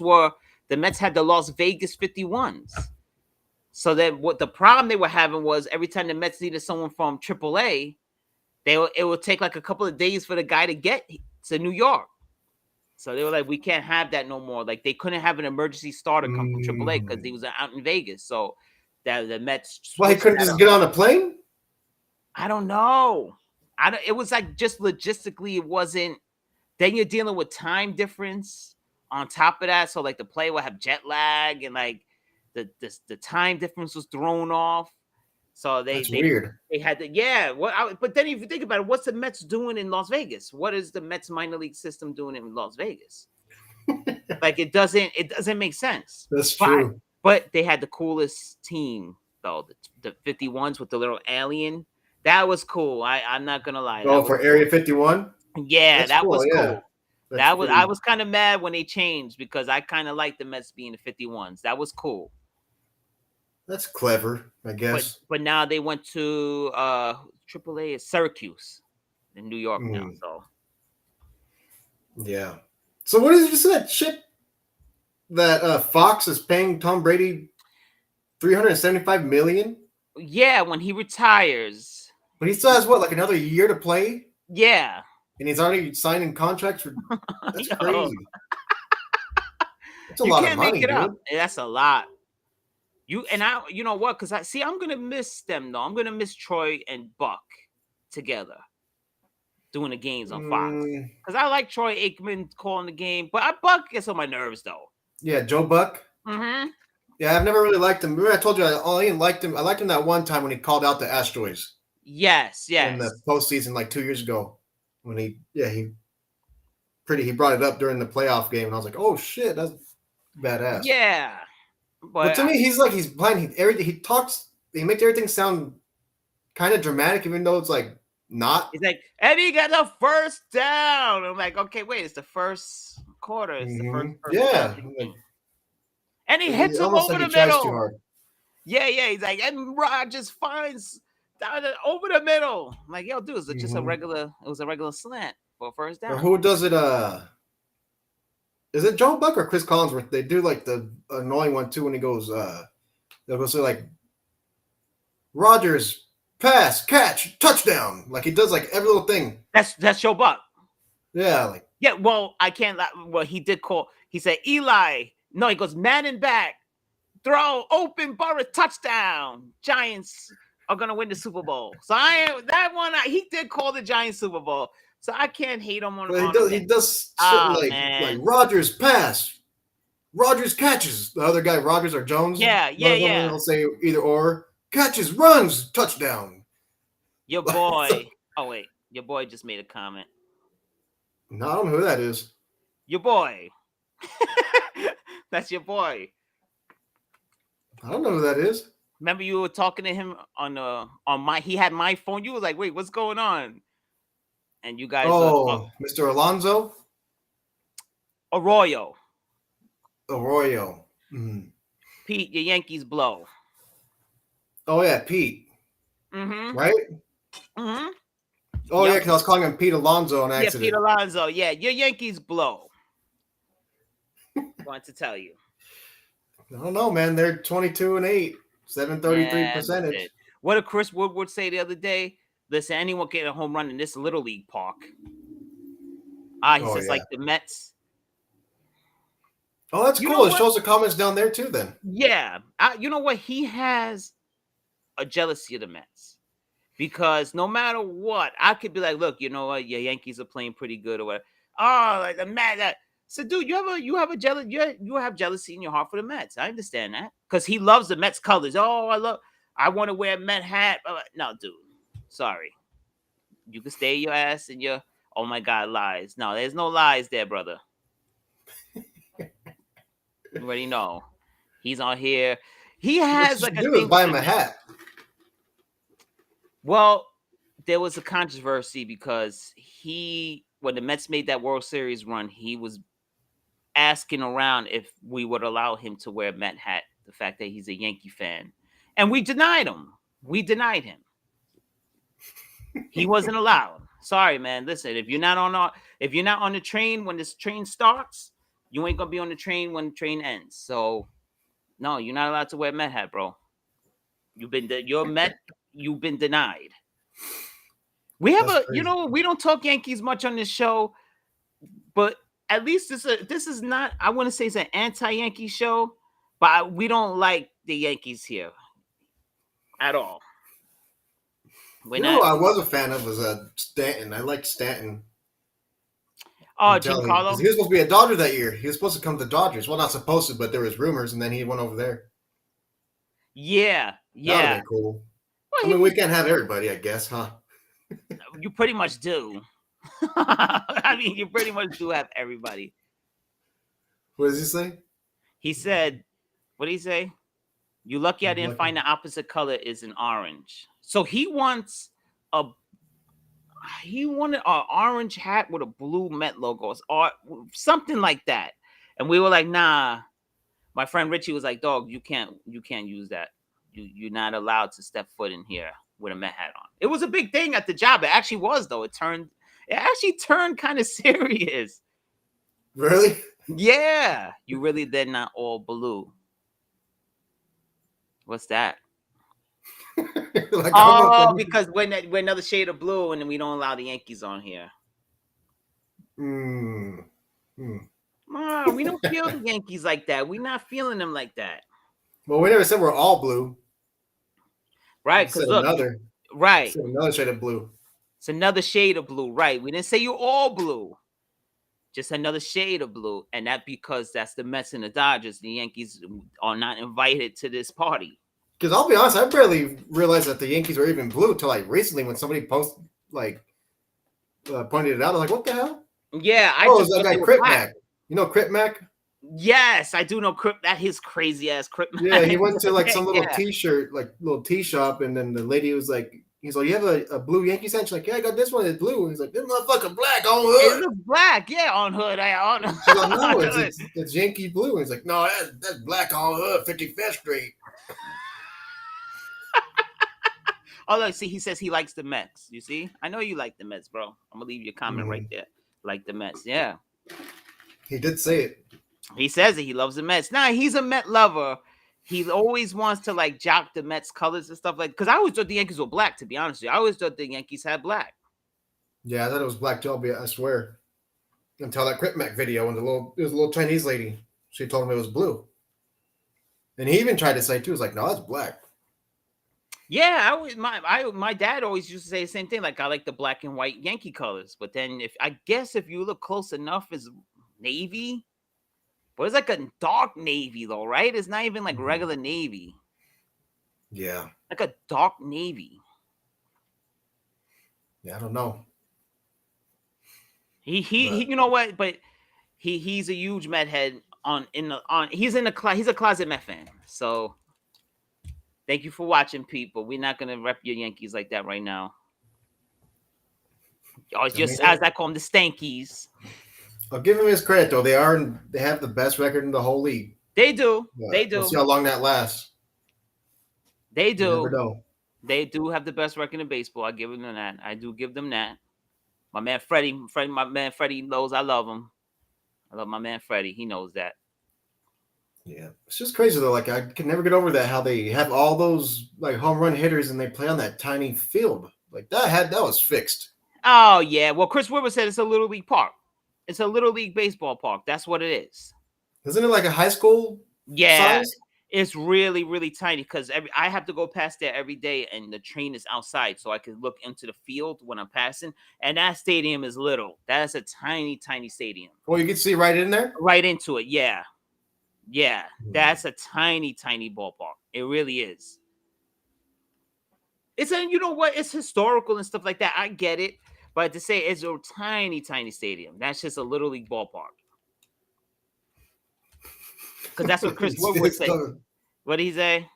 had the Las Vegas 51s. So that what the problem they were having was every time the Mets needed someone from AAA, it would take like a couple of days for the guy to get to New York. So they were like, we can't have that no more. Like they couldn't have an emergency starter come from AAA because he was out in Vegas. So that the Mets Well, he switched couldn't that just up. get on a plane. I don't know. I don't, it was like just logistically, it wasn't. Then you're dealing with time difference on top of that, so like the player will have jet lag and like the time difference was thrown off. So That's weird. they had to but then if you think about it, what's the Mets doing in Las Vegas? What is the Mets minor league system doing in Las Vegas? Like it doesn't make sense. That's But true. but they had the coolest team though, the 51s with the little alien. That was cool. I'm not gonna lie. Oh, That was for cool. Area 51. Yeah, That's that cool. was Yeah, cool. that's That was I pretty. was kind of mad when they changed because I kind of liked the Mets being the 51s. That was cool. That's clever, I guess. But now they went to AAA is Syracuse in New York now. So Yeah. So what is that shit that Fox is paying Tom Brady 375 million, yeah, when he retires, but he still has what, like another year to play, yeah. and he's already signing contracts for. That's Yo, crazy. That's a you lot of can't make money, it up. dude. That's a lot. You know what? Because I'm gonna miss them though. I'm gonna miss Troy and Buck together doing the games on Fox. Because I like Troy Aikman calling the game, but Buck gets on my nerves though. Yeah, Joe Buck. Mm-hmm. Yeah, I've never really liked him. Remember, I told you I only liked him. I liked him that one time when he called out the Astros Yes, in the postseason, like 2 years ago, when he brought it up during the playoff game, and I was like, oh shit, that's badass. Yeah, But to me, he's playing everything. He talks. He makes everything sound kind of dramatic, even though it's like not. he's like, and he got the first down. I'm like, okay, wait, it's the first quarter. It's the first down. Like, and he hits him almost over like the he tries too middle. hard. Yeah. He's like, and Rogers finds down over the middle. I'm like, yo, dude, it was a regular slant for a first down. Or who does it? Is it Joe Buck or Chris Collinsworth? They do like the annoying one too when he goes. They'll go say like, Rogers pass, catch, touchdown. Like he does like every little thing. That's Joe Buck. Yeah, like yeah. Well, I can't. Well, he did call. He said Eli. No, he goes Manning back, throw open, Burris touchdown. Giants are gonna win the Super Bowl. So he did call the Giants Super Bowl. So I can't hate him on. He does like Rogers pass, Rogers catches. The other guy, Rogers or Jones. Yeah. He'll say either or. Catches, runs, touchdown. Your boy. Oh wait, your boy just made a comment. No, I don't know who that is. Your boy. That's your boy. I don't know who that is. Remember you were talking to him he had my phone. You was like, wait, what's going on? And you guys Mr. Alonso? Arroyo. Mm. Pete, your Yankees blow. Oh yeah, Pete. Mm-hmm. Right? Mm-hmm. Oh yeah, because I was calling him Pete Alonso on accident. Yeah, Pete Alonso. Yeah, your Yankees blow. Want to tell you. I don't know, man. They're 22-8, 733 percentage. What did Chris Woodward say the other day? Listen, anyone get a home run in this little league park. He says like the Mets. Oh, that's cool. It shows the comments down there too. Then. Yeah, you know what? He has a jealousy of the Mets because no matter what, I could be like, look, you know what? Your Yankees are playing pretty good or whatever. Oh, like the Mets. So, dude, you have jealousy in your heart for the Mets. I understand that because he loves the Mets colors. Oh, I want to wear a Met hat. No, dude, sorry. You can stay your ass in your oh my God lies. No, there's no lies there, brother. You already know he's on here. He has like a thing. Buy him a hat. Well, there was a controversy because when the Mets made that World Series run, he was asking around if we would allow him to wear a Met hat, the fact that he's a Yankee fan. And we denied him. He wasn't allowed. Sorry, man. Listen, if you're not on the train when this train starts, you ain't gonna be on the train when the train ends. So no, you're not allowed to wear a Met hat, bro. You've been denied. We have we don't talk Yankees much on this show, but at least this is not, I wouldn't say it's an anti-Yankee show, but we don't like the Yankees here. at all. We're You know, who I not. was a fan of was Stanton. I liked Stanton. Oh, Until because Giancarlo. he was supposed to be a Dodger that year. He was supposed to come to the Dodgers. Well, not supposed to, but there was rumors, and then he went over there. Yeah, That would have yeah. been cool. Well, I mean, we can't have everybody, I guess, huh? you pretty much do. I mean, you pretty much do have everybody. What does he say? He said, "What did he say? You lucky I didn't Lucky. find the opposite color is an orange." So he wanted an orange hat with a blue Met logo or something like that. And we were like, nah. My friend Richie was like, dog, you can't use that. You're not allowed to step foot in here with a Met hat on. It was a big thing at the job. It actually was, though. It actually turned kind of serious. Really? Yeah. You really did not all blue. What's that? Like, Oh, because we're another shade of blue, and then we don't allow the Yankees on here. Hmm. We don't feel the Yankees like that. We're not feeling them like that. Well, we never said we're all blue. Right, because look, right. Said another shade of blue. It's another shade of blue, right? We didn't say you're all blue. Just another shade of blue. And that because that's the Mets and the Dodgers. The Yankees are not invited to this party. Because I'll be honest, I barely realized that the Yankees were even blue until like recently when somebody pointed it out. I was like, what the hell? Yeah, it's that guy Crip Mac. You know Crip Mac? Yes, I do know Crip. That his crazy ass Crip Mac. Yeah, he went to like some little t-shirt, like little tea shop, and then the lady was like, he's like, you have a blue Yankees hat? She's like, yeah, I got this one. It's blue. And he's like, this motherfucker black on hood. It looks black, yeah, on hood. She's like, no, it's Yankee blue. And he's like, no, that's black on hood, 55th Street. Oh, look, see, he says he likes the Mets. You see? I know you like the Mets, bro. I'm going to leave your comment right there. Like the Mets, yeah. He did say it. He says it. He loves the Mets. Nah, he's a Met lover. He always wants to, like, jock the Mets colors and stuff like because I always thought the Yankees were black, to be honest with you. I always thought the Yankees had black. Yeah, I thought it was black too, I swear. Until that Crip Mac video and it was a little Chinese lady. She told him it was blue. And he even tried to say, too, it's like, no, it's black. Yeah, my dad always used to say the same thing. Like, I like the black and white Yankee colors. But then if you look close enough, it's navy. But it's like a dark navy, though, right? It's not even like regular navy. Yeah. Like a dark navy. Yeah, I don't know. He you know what? But he's a huge Met head he's a closet Met fan. So thank you for watching, people. We're not gonna rep your Yankees like that right now. As I call them, the Stankies. I'll give him his credit though. They have the best record in the whole league. They do. But they do. We'll see how long that lasts. They do. You never know. They do have the best record in baseball. I give them that. I do give them that. My man Freddie knows I love him. I love my man Freddie. He knows that. Yeah, it's just crazy though. Like I can never get over that how they have all those like home run hitters and they play on that tiny field. Like that was fixed. Oh yeah. Well, Chris Webber said it's a little league park. It's a little league baseball park. That's what it is. Isn't it like a high school? Yeah. Size? It's really, really tiny because I have to go past there every day, and the train is outside, so I can look into the field when I'm passing. And that stadium is little. That's a tiny, tiny stadium. Well, you can see right in there. Right into it, yeah. That's a tiny, tiny ballpark. It really is. You know what? It's historical and stuff like that. I get it, but to say it's a tiny, tiny stadium, that's just a little league ballpark. Because that's what Chris Wood would say. What did he say?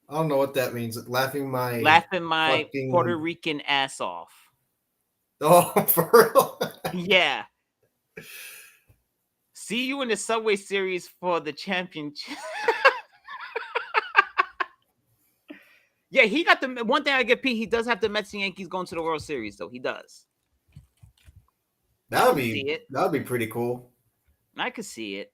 I don't know what that means. Laughing my fucking Puerto Rican ass off. Oh, for real? Yeah. See you in the Subway Series for the championship. Yeah, he got the one thing I get. Pete, he does have the Mets and Yankees going to the World Series, though. He does. That would be pretty cool. I could see it.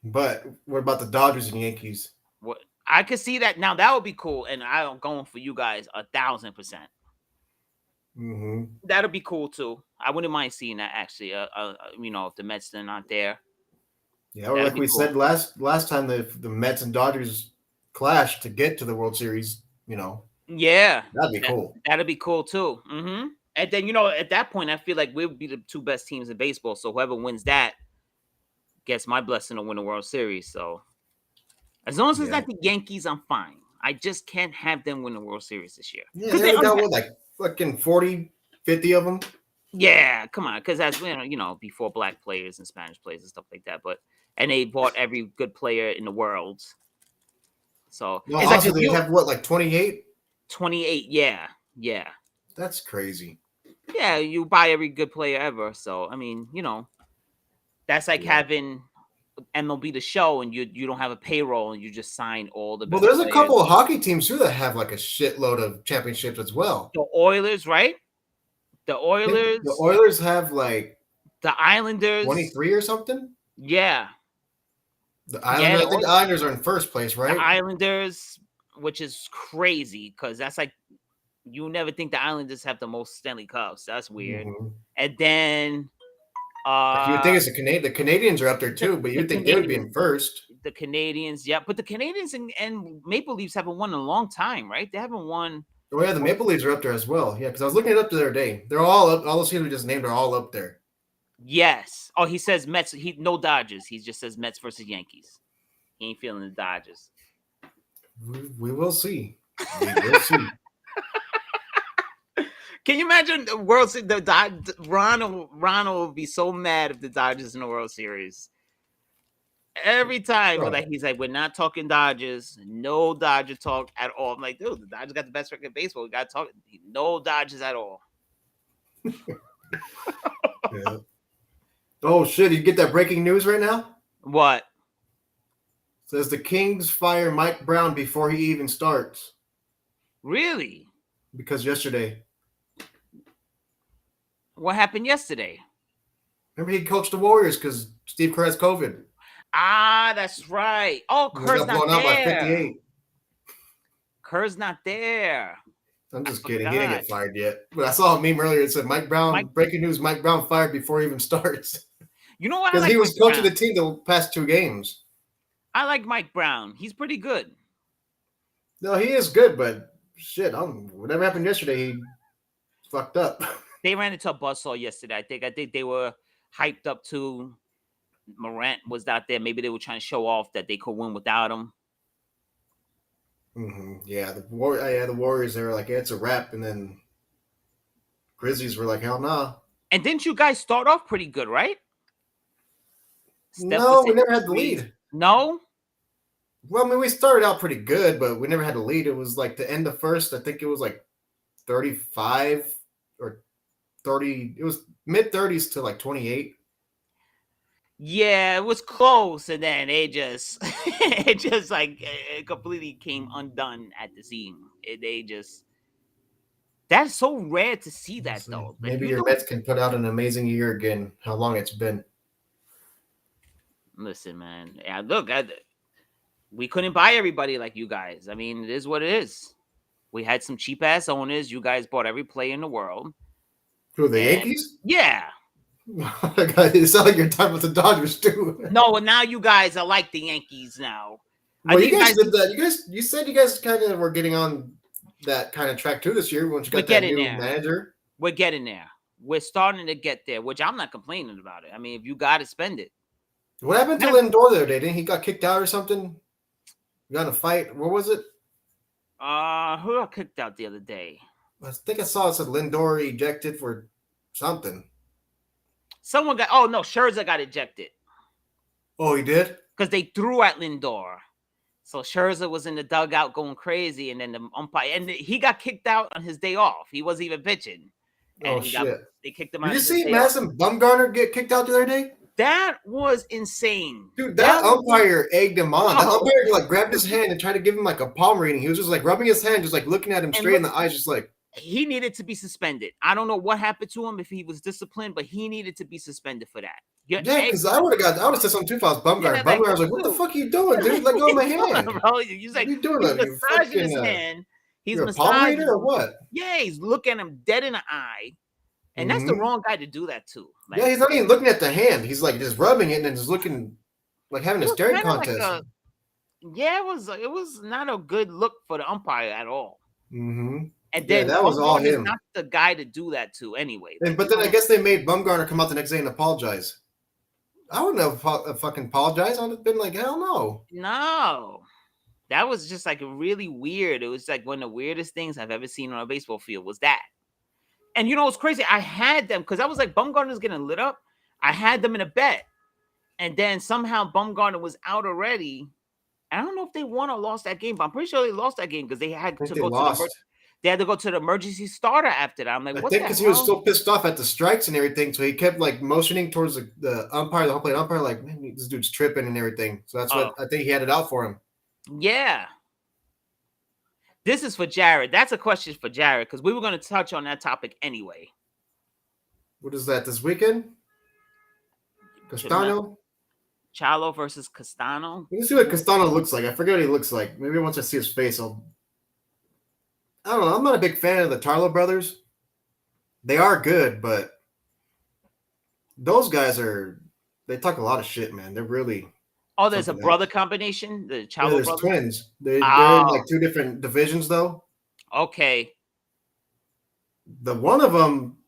But what about the Dodgers and Yankees? What I could see that now. That would be cool, and I'm going for you guys 1,000%. Mm-hmm. That'll be cool too. I wouldn't mind seeing that actually. If the Mets are not there. Yeah, or like we said last time, the Mets and Dodgers clash to get to the World Series. Yeah, That'd be cool. That'd be cool too. And then at that point, I feel like we'll be the two best teams in baseball. So whoever wins that gets my blessing to win the World Series. So as long as it's not the Yankees, I'm fine. I just can't have them win the World Series this year. Yeah, they got like fucking 40, 50 of them. Yeah, come on, because that's before black players and Spanish players and stuff like that. And they bought every good player in the world. So no, also like they have like 28? 28, yeah. That's crazy. Yeah, you buy every good player ever. So I mean, that's like having MLB The Show, and you don't have a payroll, and you just sign all the. Well, there's a couple of hockey teams too that have like a shitload of championships as well. The Oilers, right? The Oilers. The Oilers have like the Islanders 23 or something. Yeah. The Islanders. I think the Islanders are in first place, right? The Islanders, which is crazy because that's like you never think the Islanders have the most Stanley Cups. That's weird. And then you would think it's the Canadians are up there too, but you'd think they would be in first. The Canadians, yeah, but the Canadians and Maple Leafs haven't won in a long time, right? They haven't won. Oh yeah, the Maple Leafs are up there as well. Yeah, because I was looking it up the other day. They're all up. All those teams we just named are all up there. Yes. Oh, he says Mets. No Dodgers. He just says Mets versus Yankees. He ain't feeling the Dodgers. We will see. We will see. Can you imagine the World Series? Ronald would be so mad if the Dodgers in the World Series. Every time, he's like, we're not talking Dodgers. No Dodger talk at all. I'm like, dude, the Dodgers got the best record in baseball. We got to talk. No Dodgers at all. Yeah. Oh, shit. You get that breaking news right now? What? Says the Kings fire Mike Brown before he even starts. Really? Because yesterday. What happened yesterday? Remember he coached the Warriors because Steve Kerr has COVID. Ah, that's right. Oh, Kerr's not there. Out by 58. Kerr's not there. I'm just kidding. He didn't get fired yet. But I saw a meme earlier. It said Mike Brown, breaking news, Mike Brown fired before he even starts. You know what? Because he was coaching the team the past 2 games. I like Mike Brown. He's pretty good. No, he is good, but shit, whatever happened yesterday, he fucked up. They ran into a buzzsaw yesterday. I think they were hyped up too. Morant was out there. Maybe they were trying to show off that they could win without him. Mm-hmm. Yeah, the Warriors, they were like, yeah, it's a wrap. And then Grizzlies were like, hell nah. And didn't you guys start off pretty good, right? No, we never had the lead. No? Well, I mean, we started out pretty good, but we never had a lead. It was like the end of first. I think it was like 35 or 30. It was mid-30s to like 28. Yeah, it was close, and then it completely came undone at the seam. That's so rare to see that though. Maybe your Mets can put out an amazing year again. How long it's been? Listen, man. Yeah, look, we couldn't buy everybody like you guys. I mean, it is what it is. We had some cheap ass owners. You guys bought every player in the world. Who, the Yankees? Yeah. It sounds like you're talking about the Dodgers too. No, now you guys are like the Yankees now. Well, you guys did that. You said you guys kind of were getting on that kind of track too this year once you got that new manager. We're getting there. We're starting to get there, which I'm not complaining about it. I mean, if you got to spend it. What happened to Lindor the other day? Didn't he got kicked out or something? You got in a fight? What was it? Who got kicked out the other day? I think I saw it said Lindor ejected for something. Someone got. Oh no, Scherzer got ejected. Oh, he did? Because they threw at Lindor. So Scherzer was in the dugout going crazy, and then the umpire, and he got kicked out on his day off. He wasn't even pitching. And they kicked him out. Did you see Madison Bumgarner get kicked out the other day? That was insane. Dude, that umpire egged him on. The umpire grabbed his hand and tried to give him like a palm reading. He was just like rubbing his hand, just like looking at him straight in the eyes, just like. He needed to be suspended. I don't know what happened to him if he was disciplined, but he needed to be suspended for that. Yeah, because I would have said something too if I was Bumgarner. Bumgarner was like, "What the fuck are you doing, dude? Let go of my hand." Bro, he's like, what are you doing? He's massaging his hand. He's massaging or what? Yeah, he's looking him dead in the eye. And that's the wrong guy to do that to. Like, yeah, he's not even looking at the hand. He's like just rubbing it and then just looking like having a staring contest. Yeah, it was not a good look for the umpire at all. Mm-hmm. And Yeah, then that was all Bumgarner's him. not the guy to do that to anyway. Like, But then I guess they made Bumgarner come out the next day and apologize. I wouldn't have fucking apologized. I'd have been like, hell no. no. That was just like really weird. It was like one of the weirdest things I've ever seen on a baseball field was that. And you know what's crazy? I had them because I was like, Bumgarner's getting lit up. I had them in a bet. And then somehow Bumgarner was out already. I don't know if they won or lost that game, but I'm pretty sure they lost that game because they had I think to they go lost. they had to go to the emergency starter after that. I'm like, I what think the because he was hell? so pissed off at the strikes and everything, so he kept like motioning towards the umpire, the home plate umpire, like, man, this dude's tripping and everything. So that's what I think he had it out for him. Yeah. This is for Jared. That's a question for Jared because we were going to touch on that topic anyway. What is that this weekend? Castano? Chalo versus Castano. Let me see what Castano looks like. I forget what he looks like. Maybe once I see his face, I don't know. I'm not a big fan of the Tarlo brothers. They are good, but those guys they talk a lot of shit, man. They're really Oh, there's a something brother else. combination, the Yeah, Chalo there's brothers. twins. They're in like two different divisions, though. Okay. The one of them,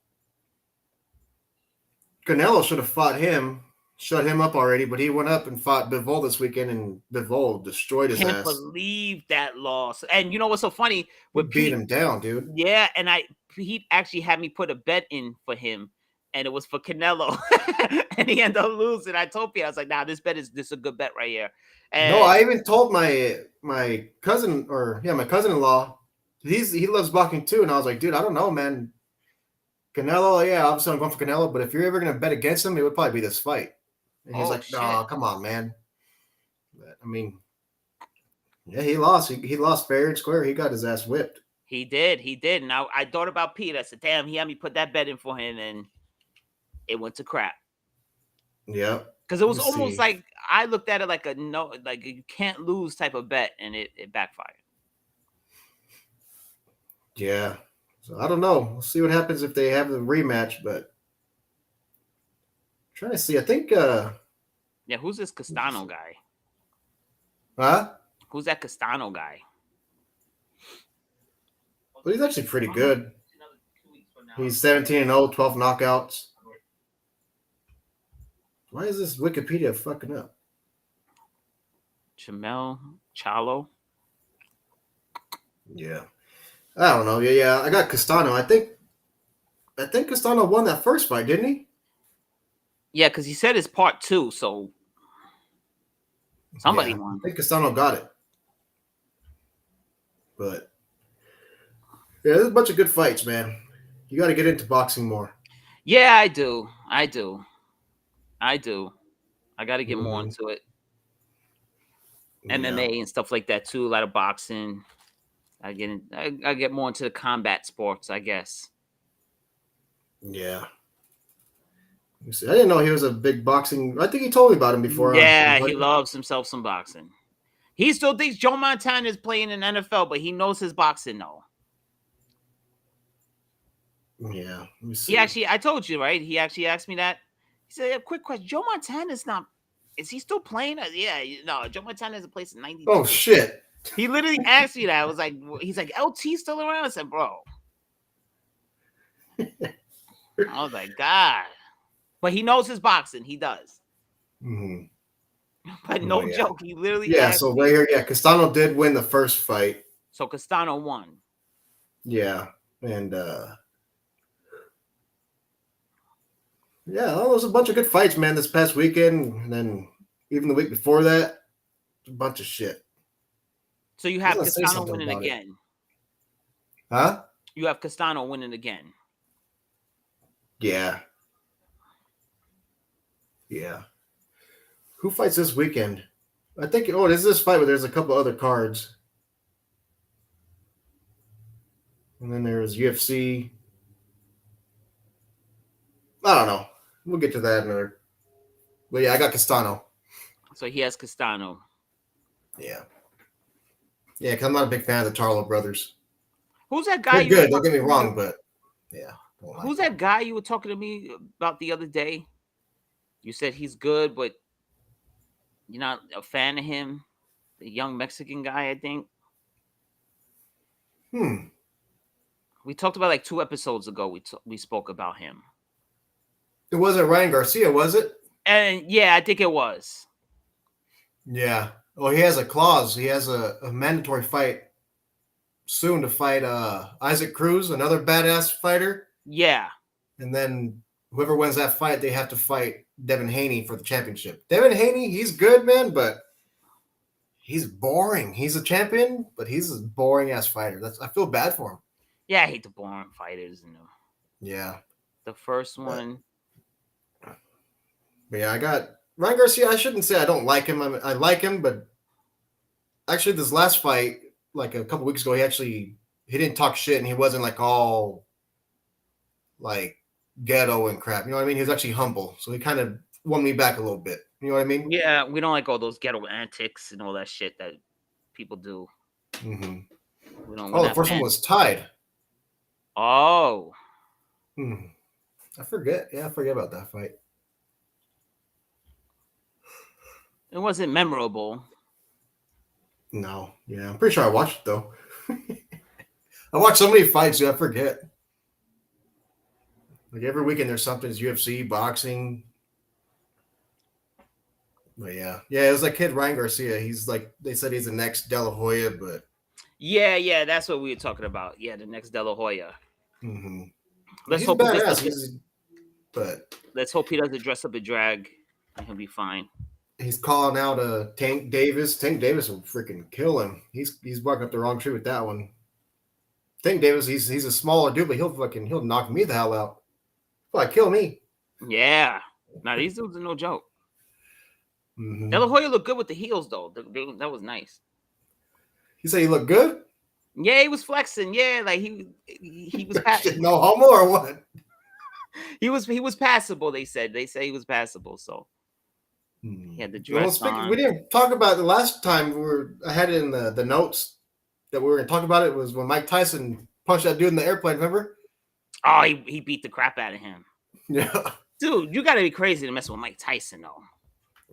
Canelo should have fought him, shut him up already, but he went up and fought Bivol this weekend, and Bivol destroyed his Can't ass. believe that loss. And you know what's so funny? With beat him down, dude. Yeah, and he actually had me put a bet in for him, and it was for Canelo, and he ended up losing. I told Pete, I was like, "Nah, this is a good bet right here." And no, I even told my cousin, my cousin-in-law, he loves boxing too, and I was like, dude, I don't know, man. Canelo, yeah, obviously I'm going for Canelo, but if you're ever gonna bet against him, it would probably be this fight. And he's like, no, come on, man. But, I mean, yeah, he lost. He lost fair and square. He got his ass whipped. He did. And I thought about Pete. I said, damn, he had me put that bet in for him, and it went to crap. Yeah. Because it was almost like I looked at it like like you can't lose type of bet, and it backfired. Yeah. So I don't know. We'll see what happens if they have the rematch, but I'm trying to see. I think yeah, who's this Castano guy? Huh? Who's that Castano guy? Well, he's actually pretty good. He's 17-0, 12 knockouts. Why is this Wikipedia fucking up? Chalo. Yeah. I don't know. Yeah. I got Castano. I think Castano won that first fight, didn't he? Yeah, because he said it's part 2, so somebody won. I think Castano got it. But yeah, there's a bunch of good fights, man. You got to get into boxing more. Yeah, I do. I got to get more into it. MMA and stuff like that too. A lot of boxing. I get more into the combat sports, I guess. Yeah. I didn't know he was a big boxing. I think he told me about him before. Yeah, he loves himself some boxing. He still thinks Joe Montana is playing in NFL, but he knows his boxing though. Yeah. I told you, right? He actually asked me that. He said, a quick question. Joe Montana's not, is he still playing? Yeah, no, Joe Montana is a place in 92. Oh, shit. He literally asked me that. I was like, he's like, LT still around? I said, bro. I was like, God. But he knows his boxing. He does. Mm-hmm. But no joke. He literally so right here, Castano did win the first fight. So Castano won. Yeah. And yeah, there was a bunch of good fights, man, this past weekend. And then even the week before that, a bunch of shit. So you have Castano winning again. Huh? You have Castano winning again. Yeah. Yeah. Who fights this weekend? I think, there's this fight where there's a couple other cards. And then there's UFC. I don't know. We'll get to that another. But yeah, I got Castano. So he has Castano. Yeah. Yeah, because I'm not a big fan of the Tarlo brothers. Who's that guy? They're good, don't get me wrong, but yeah. Who's that guy you were talking to me about the other day? You said he's good, but you're not a fan of him. the young Mexican guy. I think Hmm. we talked about like 2 episodes ago. We spoke about him, It wasn't Ryan Garcia, was it? and yeah, I think it was. Yeah. Well, he has a clause. He has a mandatory fight soon to fight Isaac Cruz, another badass fighter. Yeah, And then whoever wins that fight, they have to fight Devin Haney for the championship. Devin Haney, he's good, man, but he's boring. He's a champion, but he's a boring ass fighter. I feel bad for him. yeah. I hate the boring fighters. Yeah. The first one. But yeah, I got Ryan Garcia. I shouldn't say I don't like him. I like him, but actually, this last fight, like a couple weeks ago, he didn't talk shit, and he wasn't like all like ghetto and crap. You know what I mean? He was actually humble, so he kind of won me back a little bit. You know what I mean? Yeah, we don't like all those ghetto antics and all that shit that people do. Mm-hmm. We don't. Oh, the first one was tied. Oh. I forget. Yeah, I forget about that fight. It wasn't memorable. No, yeah, I'm pretty sure I watched it though. I watch so many fights, I forget. Like every weekend, there's something. It's UFC, boxing. But yeah, it was like kid Ryan Garcia. He's like they said he's the next De La Hoya, but yeah, that's what we were talking about. Yeah, the next De La Hoya. mm-hmm. Let's he's hope badass. Let's hope he doesn't dress up a drag, and he'll be fine. He's calling out Tank Davis. Tank Davis will freaking kill him. He's barking up the wrong tree with that one. Tank Davis, he's a smaller dude, but he'll knock me the hell out. Well, kill me. Yeah. Now these dudes are no joke. Mm-hmm. De La Hoya looked good with the heels though. That was nice. You say he looked good? Yeah, he was flexing. Yeah, like he was no homo or what? He was passable. They say he was passable. So he had the dress on. We didn't talk about it the last time. I had it in the notes that we were going to talk about. It was when Mike Tyson punched that dude in the airplane. Remember? Oh, he beat the crap out of him. Yeah, dude, you got to be crazy to mess with Mike Tyson though.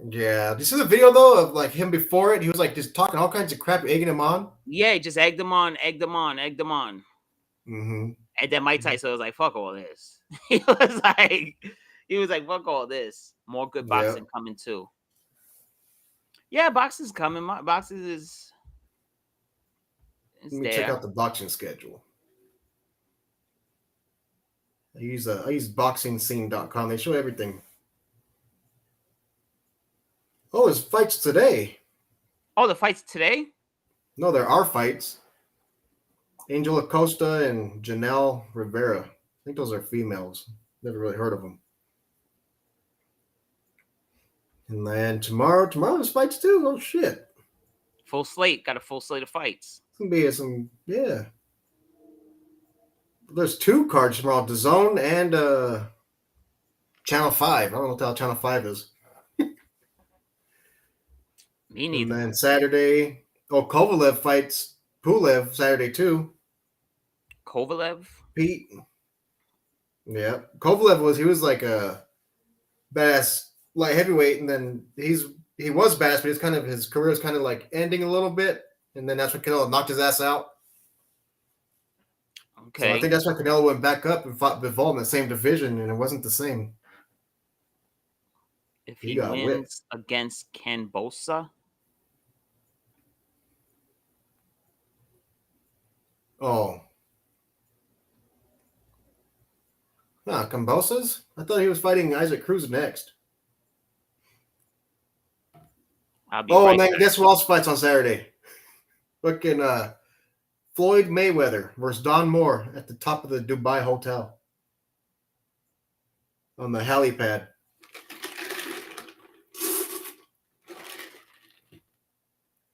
Yeah, this is a video though of like him before it. He was like just talking all kinds of crap, egging him on. Yeah, he just egged him on. Mm-hmm. And then Mike Tyson was like, "Fuck all this." he was like, "Fuck all this." More good boxing coming too. Yeah, boxing's coming. Boxing is. Let me check out the boxing schedule. I use boxingscene.com. They show everything. Oh, there's fights today. Oh, the fights today? No, there are fights. Angel Acosta and Janelle Rivera. I think those are females. Never really heard of them. And then tomorrow there's fights too. Oh shit! Full slate. Got a full slate of fights. It's gonna be some There's 2 cards tomorrow: DAZN and Channel 5. I don't know what the hell Channel 5 is. Me neither. And then Saturday, Kovalev fights Pulev Saturday too. Kovalev? Pete. Yeah. Kovalev was like a badass light heavyweight, and then he was badass, but his career is kind of like ending a little bit, and then that's when Canelo knocked his ass out. Okay. So I think that's why Canelo went back up and fought Bivol in the same division, and it wasn't the same. If he wins against Ken Bosa. Oh. Cambosa's? I thought he was fighting Isaac Cruz next. And then guess who else fights on Saturday? Fucking Floyd Mayweather versus Don Moore at the top of the Dubai hotel. On the helipad.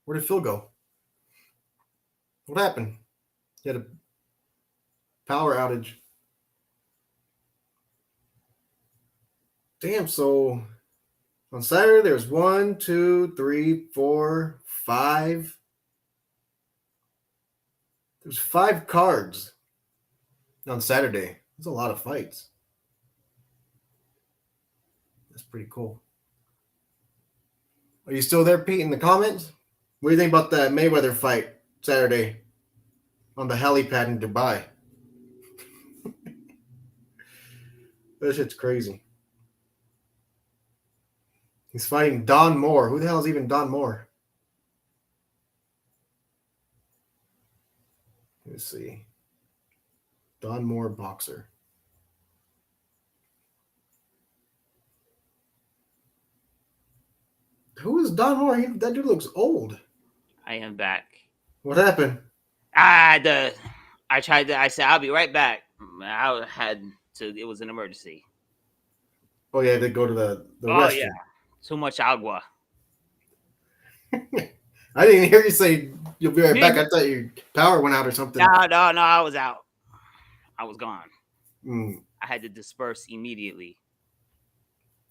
Where did Phil go? What happened? He had a power outage. Damn, so on Saturday there's 1, 2, 3, 4, 5. There's 5 cards on Saturday. That's a lot of fights. That's pretty cool. Are you still there, Pete, in the comments? What do you think about that Mayweather fight Saturday on the helipad in Dubai? That shit's crazy. He's fighting Don Moore. Who the hell is even Don Moore? Let's see. Don Moore, boxer. Who is Don Moore? That dude looks old. I am back. What happened? I tried to. I said I'll be right back. I had to. It was an emergency. Oh yeah, they go to the Oh restroom. yeah, too much agua. I didn't hear you say you'll be right back. I thought your power went out or something. No, I was out. I was gone. Mm, I had to disperse immediately.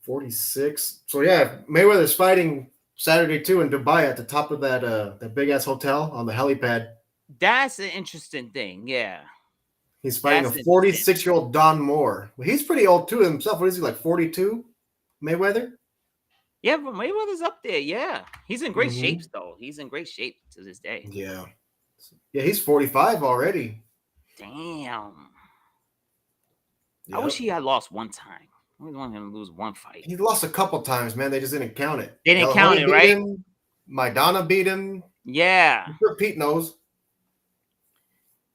46. So yeah, Mayweather's fighting Saturday too in Dubai at the top of that big ass hotel on the helipad. That's an interesting thing. Yeah. He's fighting That's a 46-year-old Don Moore. Well, he's pretty old too himself. What is he, like 42? Mayweather? Yeah, but Mayweather's up there. Yeah. He's in great Mhm. shape, though. He's in great shape to this day. Yeah. Yeah, he's 45 already. Damn. I Yep. wish he had lost one time. I always wanted him to lose one fight. He lost a couple times, man. They just didn't count it. They didn't De La count Hoya it, beat right? him. Maidana beat him. Yeah. I'm sure Pete knows.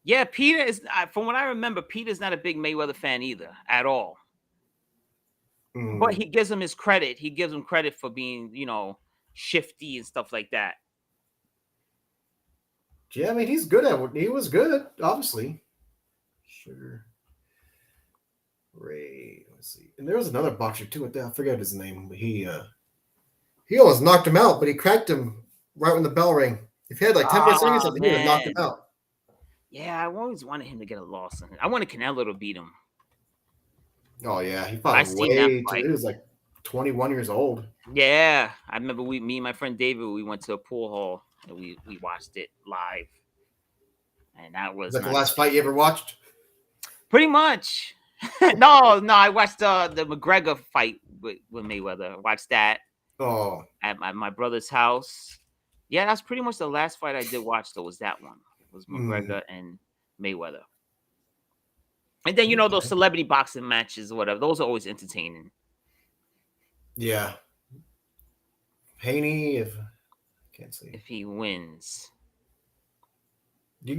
Yeah, Peter is, from what I remember, Peter's not a big Mayweather fan either, at all. But he gives him his credit. He gives him credit for being, shifty and stuff like that. Yeah, I mean, he's good at what he was good, obviously. Sugar Ray. Let's see. And there was another boxer too. I forget his name. But he almost knocked him out, but he cracked him right when the bell rang. If he had like 10 more seconds, I think he would have knocked him out. Yeah, I always wanted him to get a loss. I wanted Canelo to beat him. Oh yeah, he fought way too. He was like 21 years old. Yeah, I remember me and my friend David, we went to a pool hall and we watched it live, and that was the last fight you ever watched. Pretty much. no, I watched the McGregor fight with Mayweather. I watched that. Oh, at my brother's house. Yeah, that's pretty much the last fight I did watch. Though was that one. It was McGregor and Mayweather. And then those celebrity boxing matches or whatever. Those are always entertaining. Yeah. Haney, can't see if he wins. He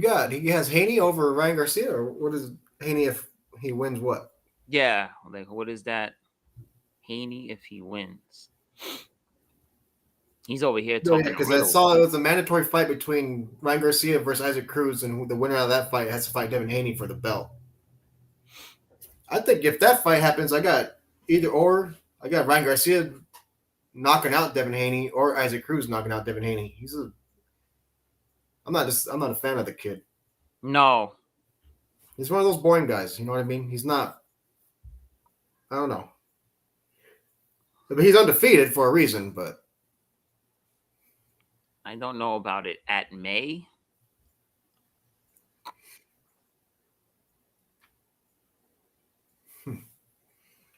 has Haney over Ryan Garcia, or what is Haney if he wins what? Yeah, like what is that? Haney if he wins. He's over here talking. Because I saw it was a mandatory fight between Ryan Garcia versus Isaac Cruz, and the winner of that fight has to fight Devin Haney for the belt. I think if that fight happens, I got either or. I got Ryan Garcia knocking out Devin Haney or Isaac Cruz knocking out Devin Haney. I'm not a fan of the kid. No. He's one of those boring guys. You know what I mean? He's not. I don't know. But he's undefeated for a reason, but. I don't know about it at May.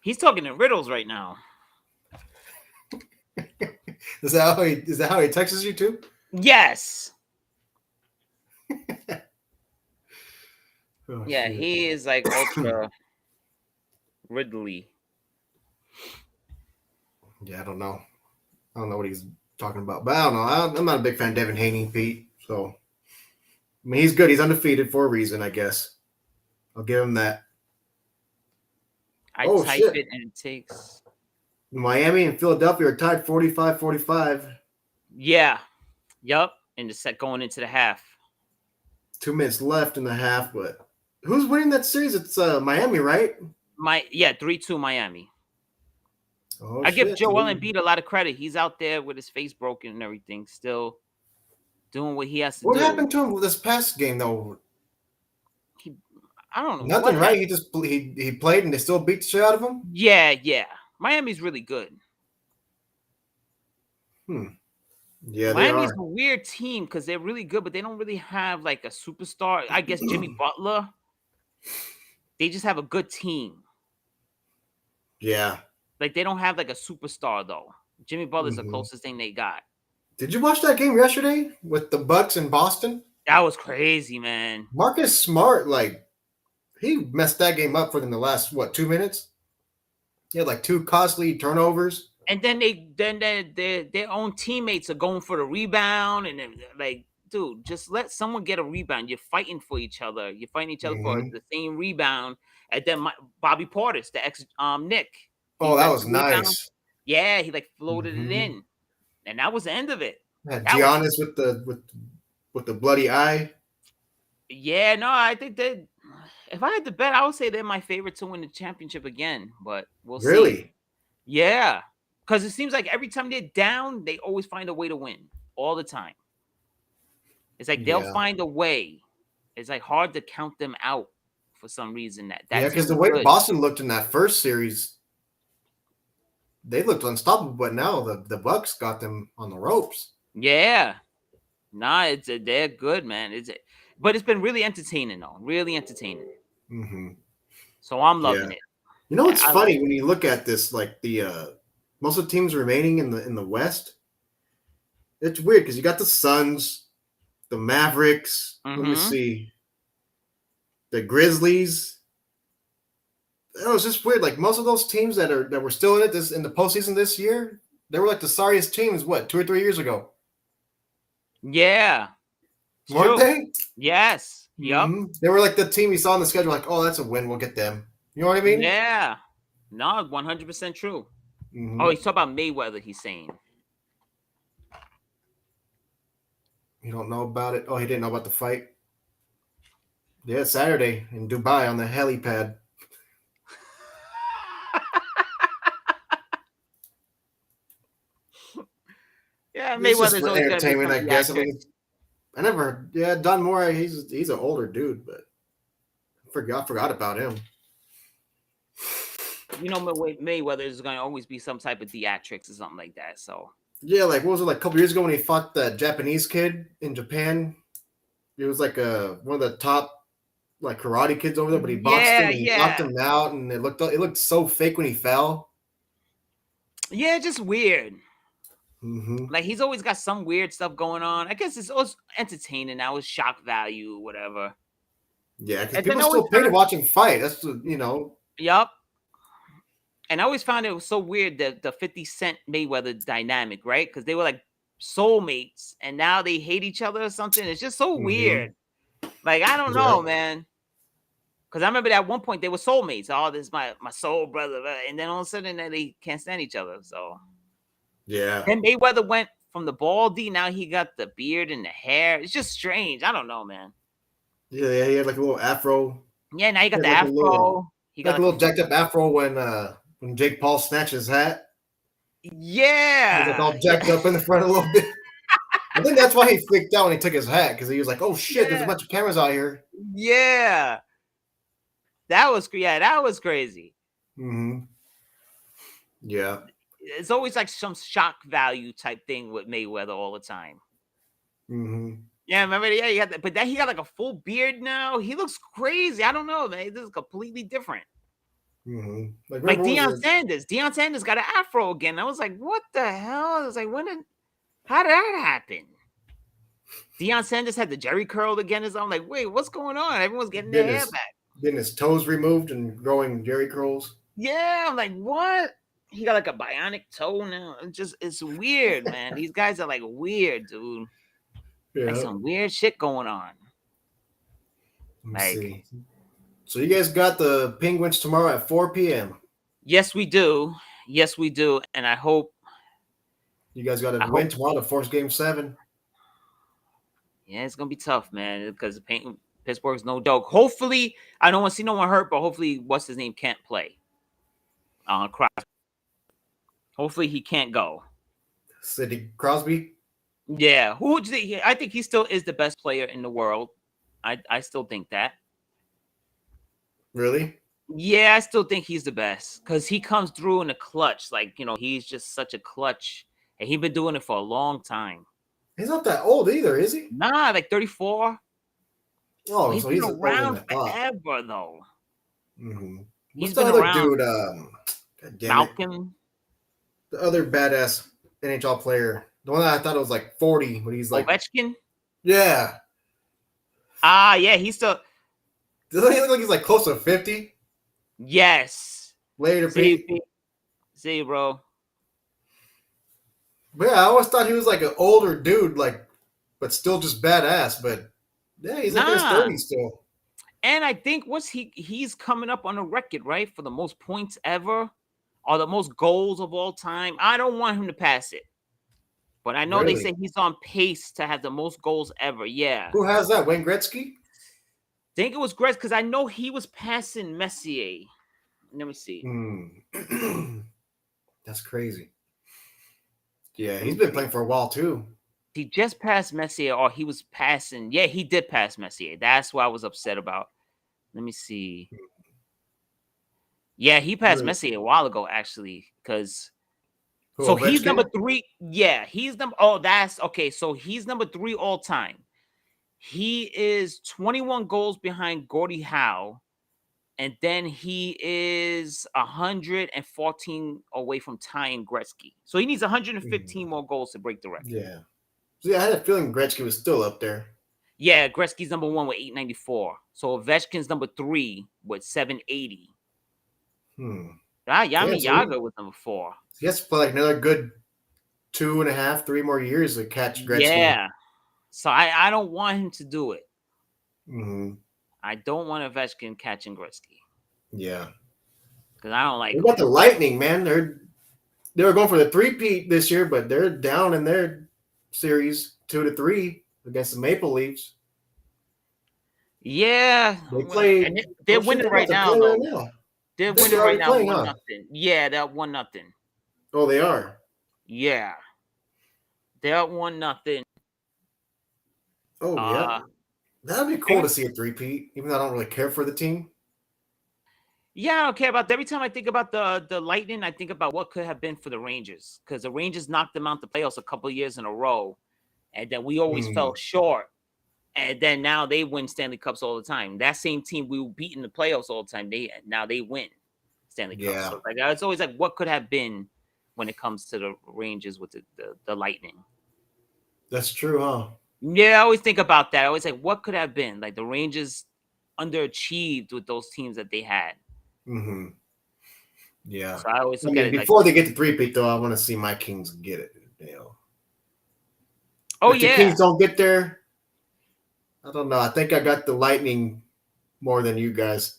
He's talking in riddles right now. Is that how he texts you too? Yes. Oh, yeah, shit. he is like ultra Ridley. Yeah, I don't know what he's talking about, but I don't know. I'm not a big fan of Devin Haney, Pete. So, I mean, he's good. He's undefeated for a reason, I guess. I'll give him that. I type it and it takes. Miami and Philadelphia are tied 45-45. Yeah. Yup. In the set going into the half. 2 minutes left in the half, but who's winning that series? It's Miami, right? 3-2 Miami. Oh, I give Joel Embiid a lot of credit. He's out there with his face broken and everything, still doing what he has to do. What happened to him with this past game, though? I don't know. Nothing, right? He played and they still beat the shit out of him? Yeah. Miami's really good. Yeah, Miami's a weird team because they're really good, but they don't really have like a superstar. I guess Jimmy Butler. They just have a good team. Yeah. Like they don't have like a superstar though. Jimmy Butler's the closest thing they got. Did you watch that game yesterday with the Bucks in Boston? That was crazy, man. Marcus Smart, like, he messed that game up for them the last, 2 minutes? He had like 2 costly turnovers. And then their own teammates are going for the rebound, and then, like, dude, just let someone get a rebound. You're fighting for each other. You're fighting each other for Mhm. the same rebound. And then Bobby Portis, the ex Nick, he Oh, that got was the rebound. nice. Yeah, he like floated it Mhm. in, and that was the end of it. Had That was Giannis with the bloody eye. yeah. No, I think that if I had to bet, I would say they're my favorite to win the championship again. But we'll see. Really? Yeah, because it seems like every time they're down, they always find a way to win all the time. It's like they'll Yeah. find a way. It's like hard to count them out for some reason. Yeah, That because team the is way good. Boston looked in that first series, they looked unstoppable, but now the Bucks got them on the ropes. Yeah, nah, they're good, man. But it's been really entertaining though, really entertaining. Hmm. So I'm Yeah. loving it. You know what's I like funny it. when you look at this, like the most of the teams remaining in the West, it's weird because you got the Suns, the Mavericks. Let me Mm-hmm. see, the Grizzlies. It was just weird. Like most of those teams that were still in it in the postseason this year, they were like the sorriest teams. What 2 or 3 years ago, Yeah, it's weren't true. they? Yes. Yep. They were like the team you saw on the schedule. Like, oh, that's a win. We'll get them. You know what I mean? Yeah. No, 100% true. Oh, Hmm. he's talking about Mayweather. He's saying. You don't know about it. Oh, he didn't know about the fight. Yeah, Saturday in Dubai on the helipad. Yeah, It's just Mayweather's for always gonna be entertainment, some I guess. I theatrics. mean, I never. Yeah, Don Moore. He's an older dude, but I forgot about him. You know, Mayweather is going to always be some type of theatrics or something like that. So Yeah, like what was it like a couple years ago when he fought that Japanese kid in Japan? He was like one of the top like karate kids over there, but he boxed him yeah, and he knocked yeah, him out, and it looked so fake when he fell. yeah, just weird. Hmm. Like he's always got some weird stuff going on. I guess it's also entertaining now. It's shock value, whatever. Yeah, because And then people I always still pay to found, watch him fight. That's. yup. And I always found it was so weird that the 50 Cent Mayweather dynamic, right? Because they were like soulmates, and now they hate each other or something. It's just so Hmm. weird. Like I don't Yeah, know, man. Because I remember at one point they were soulmates. Oh, this is my soul brother, and then all of a sudden they can't stand each other. So yeah, then Mayweather went from the baldy. Now he got the beard and the hair. It's just strange. I don't know, man. yeah, yeah. He had like a little afro. Yeah, now he He got had the like a little, afro. He got like a like a little full. jacked up afro when Jake Paul snatched his hat. He was like Yeah, all jacked up in the front a little bit. I think that's why he freaked out when he took his hat because he was like, "Oh shit, there's a yeah, bunch of cameras out here." yeah. That was crazy. Hmm. Yeah. It's always like some shock value type thing with Mayweather all the time. Hmm. Yeah, remember? Yeah, he had that, but then he got like a full beard now. He looks crazy. I don't know, man. This is completely different. Hmm. Like Like remember what was it? Deion Sanders got an afro again. I was like, what the hell? I was like, how did that happen? Deion Sanders had the Jerry curl again. I'm like, wait, what's going on? Everyone's getting their Getting hair his back. getting his toes removed and growing Jerry curls. Yeah, I'm like, what? He got like a bionic toe now. It's weird, man. These guys are like weird, dude. Like Yeah. some weird shit going on. Let me Like, see. So you guys got the Penguins tomorrow at 4 p.m. yes, we do. Yes, we do. And You guys got to I win hope, tomorrow to force Game 7. yeah, it's gonna be tough, man, because Pittsburgh's no joke. Hopefully, I don't want to see no one hurt, but hopefully, what's his name can't play. Crosby. Hopefully, he can't go. Sidney Crosby. Yeah, I think he still is the best player in the world. I still think that. Really? Yeah, I still think he's the best because he comes through in the clutch. Like, he's just such a clutch, and he's been doing it for a long time. He's not that old either, is he? Nah, like 34. Oh, He's so been he's older than around I thought. forever, though. Mm-hmm. What's He's the been other around. dude? God damn it. Malcolm. The other badass NHL player The one that I thought it was like 40, but he's like, Ovechkin. yeah. Yeah, he's still. Doesn't he look like he's like close to 50? Yes. Later, See, Pete. see, bro. But yeah, I always thought he was like an older dude, like, but still just badass. But yeah, he's like in his Nah. 30s still. And I think he's coming up on a record, right? For the most points ever or the most goals of all time. I don't want him to pass it. But I know they Really? say he's on pace to have the most goals ever. Yeah. Who has that? Wayne Gretzky? Think it was Gretzky because I know he was passing Messier. Let me see. That's crazy. Yeah, he's been playing for a while too. He just passed Messier, or he was passing. Yeah, he did pass Messier. That's what I was upset about. Let me see. Yeah, he passed Really? Messier a while ago, actually, because Who, so he's Ovechkin? number 3. Yeah, he's number. Oh, that's okay. So he's number 3 all time. He is 21 goals behind Gordie Howe, and then he is 114 away from tying Gretzky. So he needs 115 more goals to break the record. Yeah. See, I had a feeling Gretzky was still up there. Yeah, Gretzky's number 1 with 894. So Ovechkin's number 3 with 780. Yami Yaga was number 4. He has to play like another good 2.5, 3 more years to catch Gretzky. Yeah. So I don't want him to do it. Mm-hmm. I don't want Ovechkin catching Gretzky. Yeah. Because I don't like What about the Lightning, man? They were going for the 3-peat this year, but they're down in their series 2-3 against the Maple Leafs. Yeah. They played. And they're winning right now, though. They're winning right now, 1-0. Yeah, they're 1-0. Oh, they are. Yeah, they're 1-0. Oh yeah, that'd be cool to see a 3-peat. Even though I don't really care for the team. Yeah, I don't care about. Every time I think about the Lightning, I think about what could have been for the Rangers, because the Rangers knocked them out the playoffs a couple of years in a row, and then we always fell short. And then now they win Stanley Cups all the time. That same team we beat in the playoffs all the time. Now they win Stanley Cups. Yeah. So it's always like what could have been when it comes to the Rangers with the Lightning. That's true, huh? Yeah, I always think about that. I always like what could have been. Like the Rangers underachieved with those teams that they had. Mm-hmm. Yeah. So I always look at it before they get the 3-peat, though, I want to see my Kings get it. Oh, if the Kings don't get there, I don't know. I think I got the Lightning more than you guys.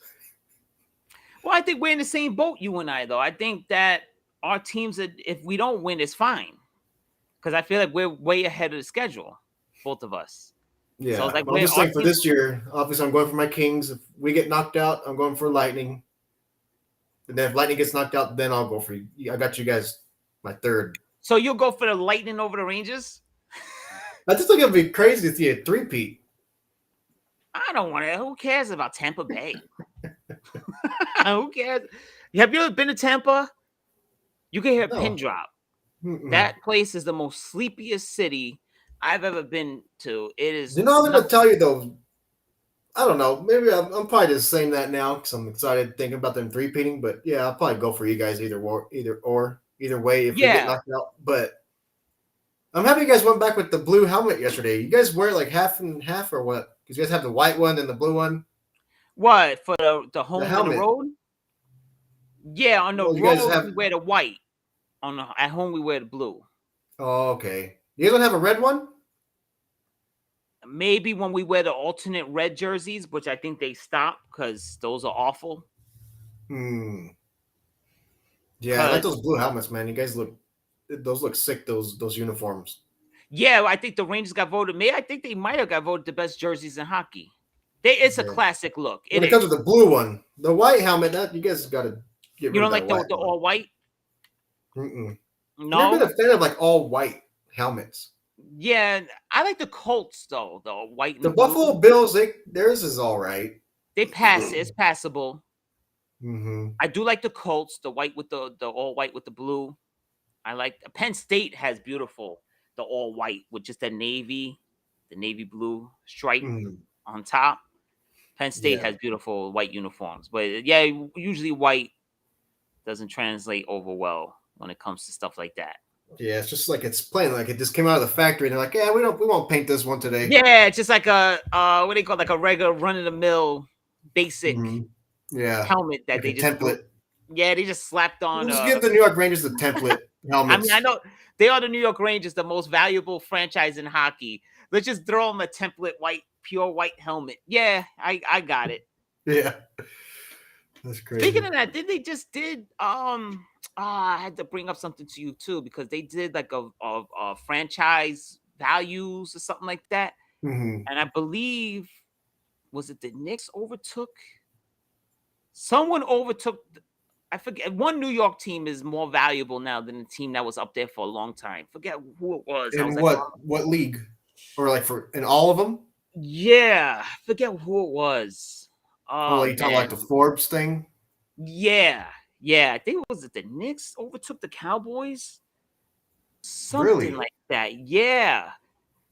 Well, I think we're in the same boat, you and I, though. I think that our teams, if we don't win, it's fine. Because I feel like we're way ahead of the schedule, both of us. Yeah. So I'm just saying for this year, obviously I'm going for my Kings. If we get knocked out, I'm going for Lightning. And then if Lightning gets knocked out, then I'll go for you. I got you guys my third. So you'll go for the Lightning over the Rangers? I just think it'd be crazy to see a 3-peat. I don't want it. Who cares about Tampa Bay? Who cares? Have you ever been to Tampa? You can hear a pin drop. Mm-mm. That place is the most sleepiest city I've ever been to. It is. You know, I'm going to tell you, though, I don't know. Maybe I'm probably just saying that now because I'm excited thinking about them 3-peating. But yeah, I'll probably go for you guys either way if we get knocked out. But I'm happy you guys went back with the blue helmet yesterday. You guys wear it like half and half or what? Because you guys have the white one and the blue one. What for the home and the road? Yeah, on the road we wear the white. At home we wear the blue. Oh, okay. You guys don't have a red one? Maybe when we wear the alternate red jerseys, which I think they stopped because those are awful. Yeah, I like those blue helmets, man. You guys look sick. Those uniforms. Yeah, I think the Rangers got voted. I think they might have got voted the best jerseys in hockey. It's a classic look. When it comes to the blue one, the white helmet, you guys got to get rid of that. You don't like the all white? Mm-mm. No, I've never been a fan of like all white helmets. Yeah, I like the Colts though. The white. And the Buffalo Bills, theirs is all right. They pass it. It's passable. Mm-hmm. I do like the Colts, the white with the all white with the blue. I like Penn State has beautiful the all white with just the navy blue stripe on top. Penn State has beautiful white uniforms, but usually white doesn't translate over well when it comes to stuff like that. Yeah, it's just like it's plain like it just came out of the factory, and they're like, yeah, we won't paint this one today. Yeah, it's just like a what do you call it? Like a regular run of the mill basic Mhm. Yeah, helmet that like a they just threw. template. Yeah, they just slapped on. We'll just give the New York Rangers the template I mean, I helmets. know they are the New York Rangers, the most valuable franchise in hockey. Let's just throw them a template white, pure white helmet. Yeah, I got it. Yeah, that's Speaking crazy. of that, did they just did I had to bring up something to you too because they did like a franchise values or something like that, Hmm. and I believe was it the Knicks overtook someone overtook. I forget. One New York team is more valuable now than the team that was up there for a long time. Forget who it was. I was In like, what league, or like for in all of them? yeah, forget who it was. Oh, Oh like you talking like the man, Forbes thing? yeah, yeah. I think it was it the Knicks overtook the Cowboys, something Really? like that. Yeah,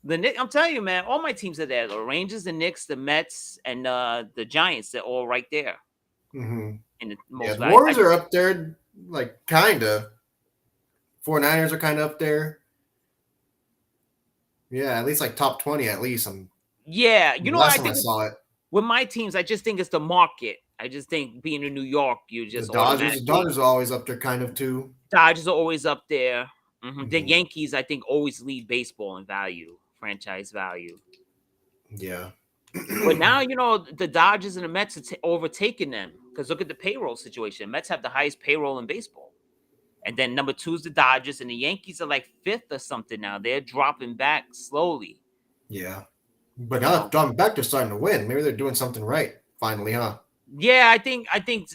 the Knicks. I'm telling you, man, all my teams are there. The Rangers, the Knicks, the Mets, and the Giants. They're all right there Hmm. in the Yeah, most the value. Warriors are up there, like kinda. 49ers are kind of up there. Yeah, at least like top 20 at least. Yeah, you know what I Last time I think saw it, with my teams, I just think it's the market. I just think being in New York, you the just Dodgers. The automatically Dodgers are always up there, kind of too. Dodgers are always up there. The Hmm. Yankees, I think, always lead baseball in value, franchise value. Yeah. But now, you know, the Dodgers and the Mets are overtaking them because look at the payroll situation. Mets have the highest payroll in baseball. And then number two is the Dodgers, and the Yankees are like fifth or something now. They're dropping back slowly, Yeah. But you now that know. Don back, they're starting to win. Maybe they're doing something right finally, huh? Yeah, I think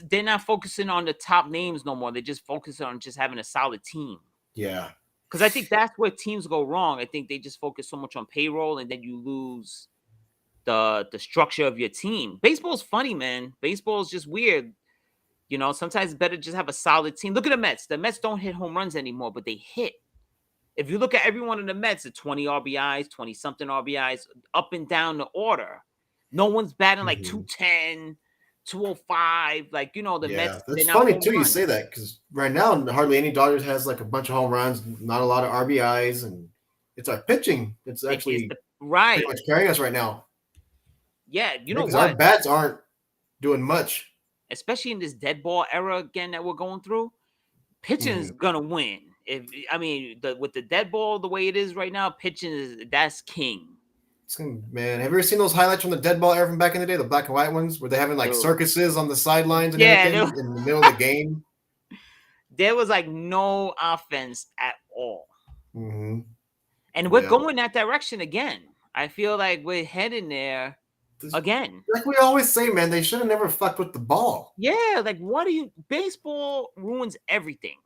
they're not focusing on the top names no more. They're just focusing on just having a solid team. Yeah. Because I think that's where teams go wrong. I think they just focus so much on payroll, and then you lose the structure of your team. Baseball's funny, man. Baseball's just weird. You know, sometimes it's better just have a solid team. Look at the Mets. The Mets don't hit home runs anymore, but they hit. If you look at everyone in the Mets, the 20 RBIs, 20 something RBIs, up and down the order. No one's batting like Hmm. 210, 205. Like, you know, the Yeah. Mets, That's they're not funny home too. You say runs. that because right now hardly any Dodgers has like a bunch of home runs, not a lot of RBIs, and it's our pitching. It's It's actually the pretty right. much carrying us right now. Yeah, you Yeah, know because our what? bats aren't doing much. Especially in this dead ball era again that we're going through, pitching Hmm. is gonna win. If I mean with the dead ball the way it is right now, pitching is that's king. Man, have you ever seen those highlights from the dead ball era from back in the day, the black and white ones, where they're having like Dude. circuses on the sidelines and Yeah, everything in the middle of the game? there was like no offense at all. Hmm. And we're Yeah. going that direction again. I feel like we're heading there again. Like we always say, man, they should have never fucked with the ball. Yeah, like what do you baseball ruins everything.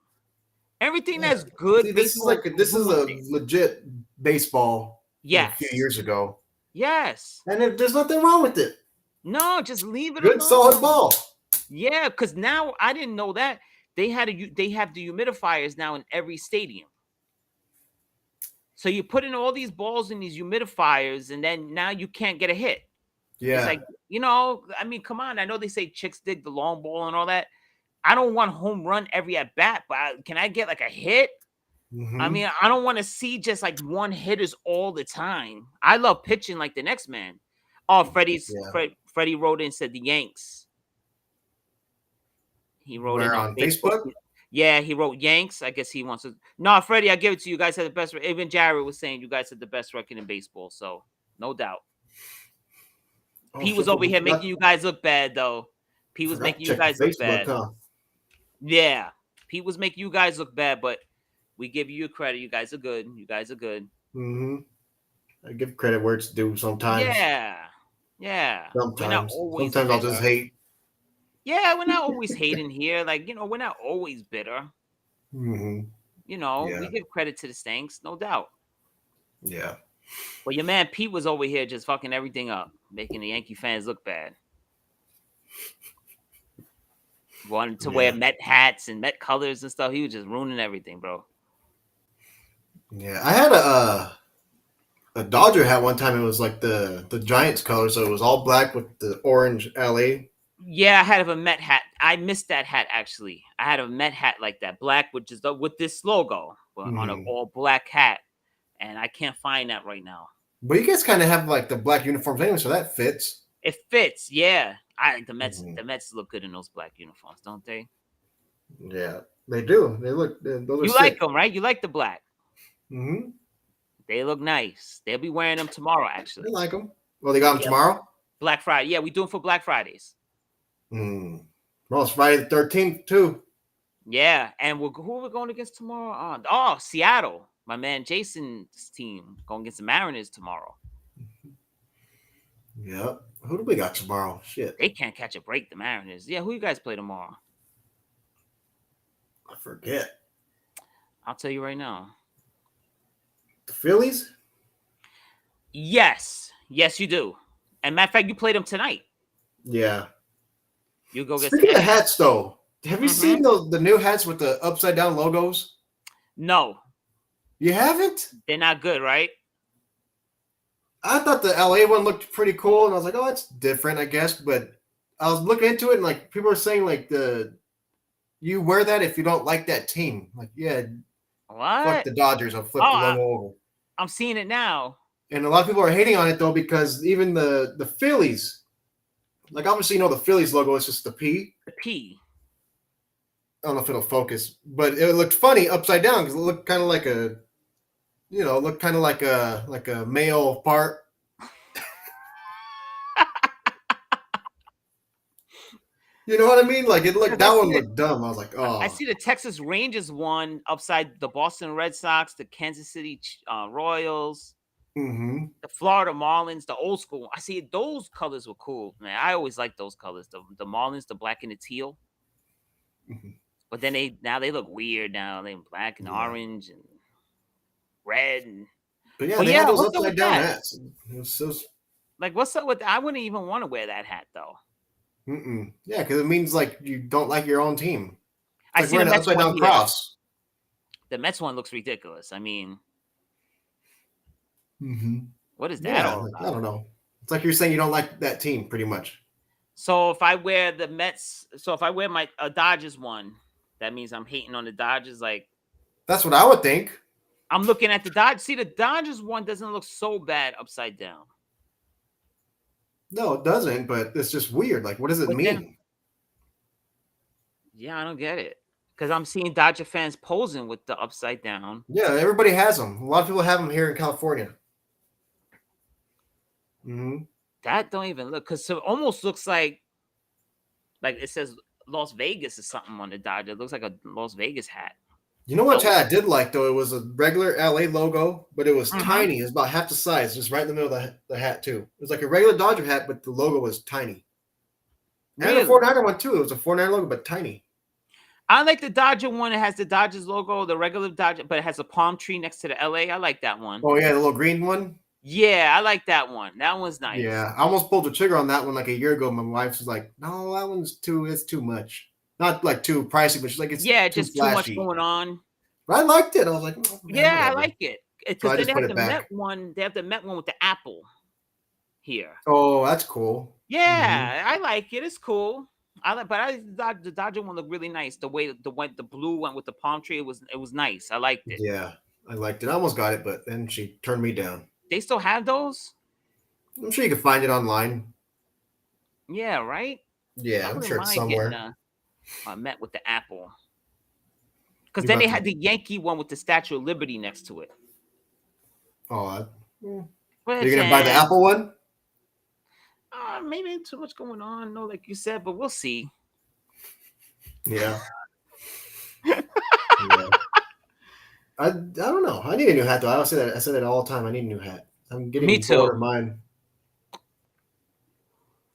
Everything Yeah. that's See, good, this is like baseball this is ruins a it. legit baseball from a few Yes. years ago, Yes. and there's nothing wrong with it. No, just leave it Good, solid alone. ball. Yeah, because now I didn't know that they have the humidifiers now in every stadium. So you put in all these balls in these humidifiers, and then now you can't get a hit. It's Yeah. like, you know, I mean, come on. I know they say chicks dig the long ball and all that. I don't want home run every at bat, but can I get like a hit? I Hmm. mean, I don't want to see just like one hitters all the time. I love pitching like the next man. Oh, Yeah. Freddie wrote in and said the Yanks. He wrote in Where on on Facebook. Facebook? Yeah, he wrote Yanks. I guess he wants to. No, Freddie, I give it to you. You guys had the best. Even Jared was saying you guys had the best record in baseball. So no doubt. Oh P was shit! over We here making forgot. you guys look bad though. P was Forgot to making you check the guys look Facebook, bad. huh? Yeah, P was making you guys look bad, but we give you credit. You guys are good. You guys are good. Hmm. I give credit where it's due. Sometimes. Yeah, yeah. We're not Sometimes. always Sometimes I'll just bitter. hate. Yeah, we're not always hating here. Like, you know, we're not always bitter. Hmm. You know, we Yeah. give credit to the Stanks, no doubt. Yeah. But your man Pete was over here just fucking everything up, making the Yankee fans look bad. Wanted to wear Yeah. Met hats and Met colors and stuff. He was just ruining everything, bro. Yeah. I had a Dodger hat one time. It was like the Giants color, so it was all black with the orange LA. Yeah, I had a Met hat. I missed that hat actually. I had a Met hat like that, black with just with this logo, but on an all black hat, and I can't find that right now. But you guys kind of have like the black uniforms anyway, so that fits. It fits, yeah. The Mets look good in those black uniforms, don't they? Yeah, they do. They look. Those are You sick. like them, right? You like the black. Mm-hmm. They look nice. They'll be wearing them tomorrow, actually. I like them. Well, they got them tomorrow. Black Friday. Yeah, we do them for Black Fridays. Well, it's Friday the 13th too. Yeah, and who are we going against tomorrow? Oh, Seattle. My man Jason's team going against the Mariners tomorrow. Yep. Who do we got tomorrow? Shit. They can't catch a break, the Mariners. Yeah, who you guys play tomorrow? I forget. I'll tell you right now. The Phillies? Yes. Yes, you do. And matter of fact, you played them tonight. Yeah. You go get Speaking of hats, though, have you seen the new hats with the upside down logos? No. You haven't? They're not good, right? I thought the LA one looked pretty cool, and I was like, oh, that's different, I guess. But I was looking into it, and like people are saying, like you wear that if you don't like that team. Like, yeah, what? Fuck the Dodgers. I'll flip the logo over. I'm seeing it now. And a lot of people are hating on it though because even the Phillies, like obviously the Phillies logo is just the P. The P. I don't know if it'll focus, but it looked funny upside down because it looked kind of like a male part. You know what I mean? Like that one looked dumb. I was like, oh. I see the Texas Rangers one upside the Boston Red Sox, the Kansas City Royals, the Florida Marlins, the old school. I see those colors were cool, man. I always liked those colors. The Marlins, the black and the teal. But then they look weird now. They're black and orange and red. But they had those upside down hats. It was so... Like, what's up with that? I wouldn't even want to wear that hat though. Yeah, because it means like you don't like your own team. I see the Mets upside down cross. The Mets one looks ridiculous. I mean, what is that? Yeah, I don't know. It's like you're saying you don't like that team, pretty much. So if I wear the Mets, if I wear my Dodgers one, that means I'm hating on the Dodgers. Like, that's what I would think. I'm looking at the Dodgers. See, the Dodgers one doesn't look so bad upside down. No, it doesn't, but it's just weird. Like, what does it mean? Yeah, I don't get it. Because I'm seeing Dodger fans posing with the upside down. Yeah, everybody has them. A lot of people have them here in California. That don't even look, because it almost looks like it says Las Vegas or something on the Dodger. It looks like a Las Vegas hat. You know what hat I did like, though? It was a regular LA logo, but it was tiny. It was about half the size, just right in the middle of the hat, too. It was like a regular Dodger hat, but the logo was tiny. Really? And the 49er one, too. It was a 49er logo, but tiny. I like the Dodger one. It has the Dodgers logo, the regular Dodger, but it has a palm tree next to the LA. I like that one. Oh, yeah, the little green one? Yeah, I like that one. That one's nice. Yeah, I almost pulled the trigger on that one like a year ago. My wife was like, no, that one's too much. Not like too pricey, but she's like, it's just flashy. Too much going on. But I liked it. I was like, oh, man, I like it. Because then they have the Met one. They have the Met one with the apple here. Oh, that's cool. Yeah, I like it. It's cool. The Dodger one looked really nice. The way the blue went with the palm tree, it was nice. I liked it. Yeah, I liked it. I almost got it, but then she turned me down. They still have those? I'm sure you can find it online. Yeah, right? Yeah, I'm sure it's somewhere. Met with the apple. Because then they had the Yankee one with the Statue of Liberty next to it. Oh, you're gonna buy the Apple one? Maybe too much going on. No, like you said, but we'll see. Yeah. Yeah. I don't know. I need a new hat though. I say that all the time. I need a new hat. I'm getting bored of mine.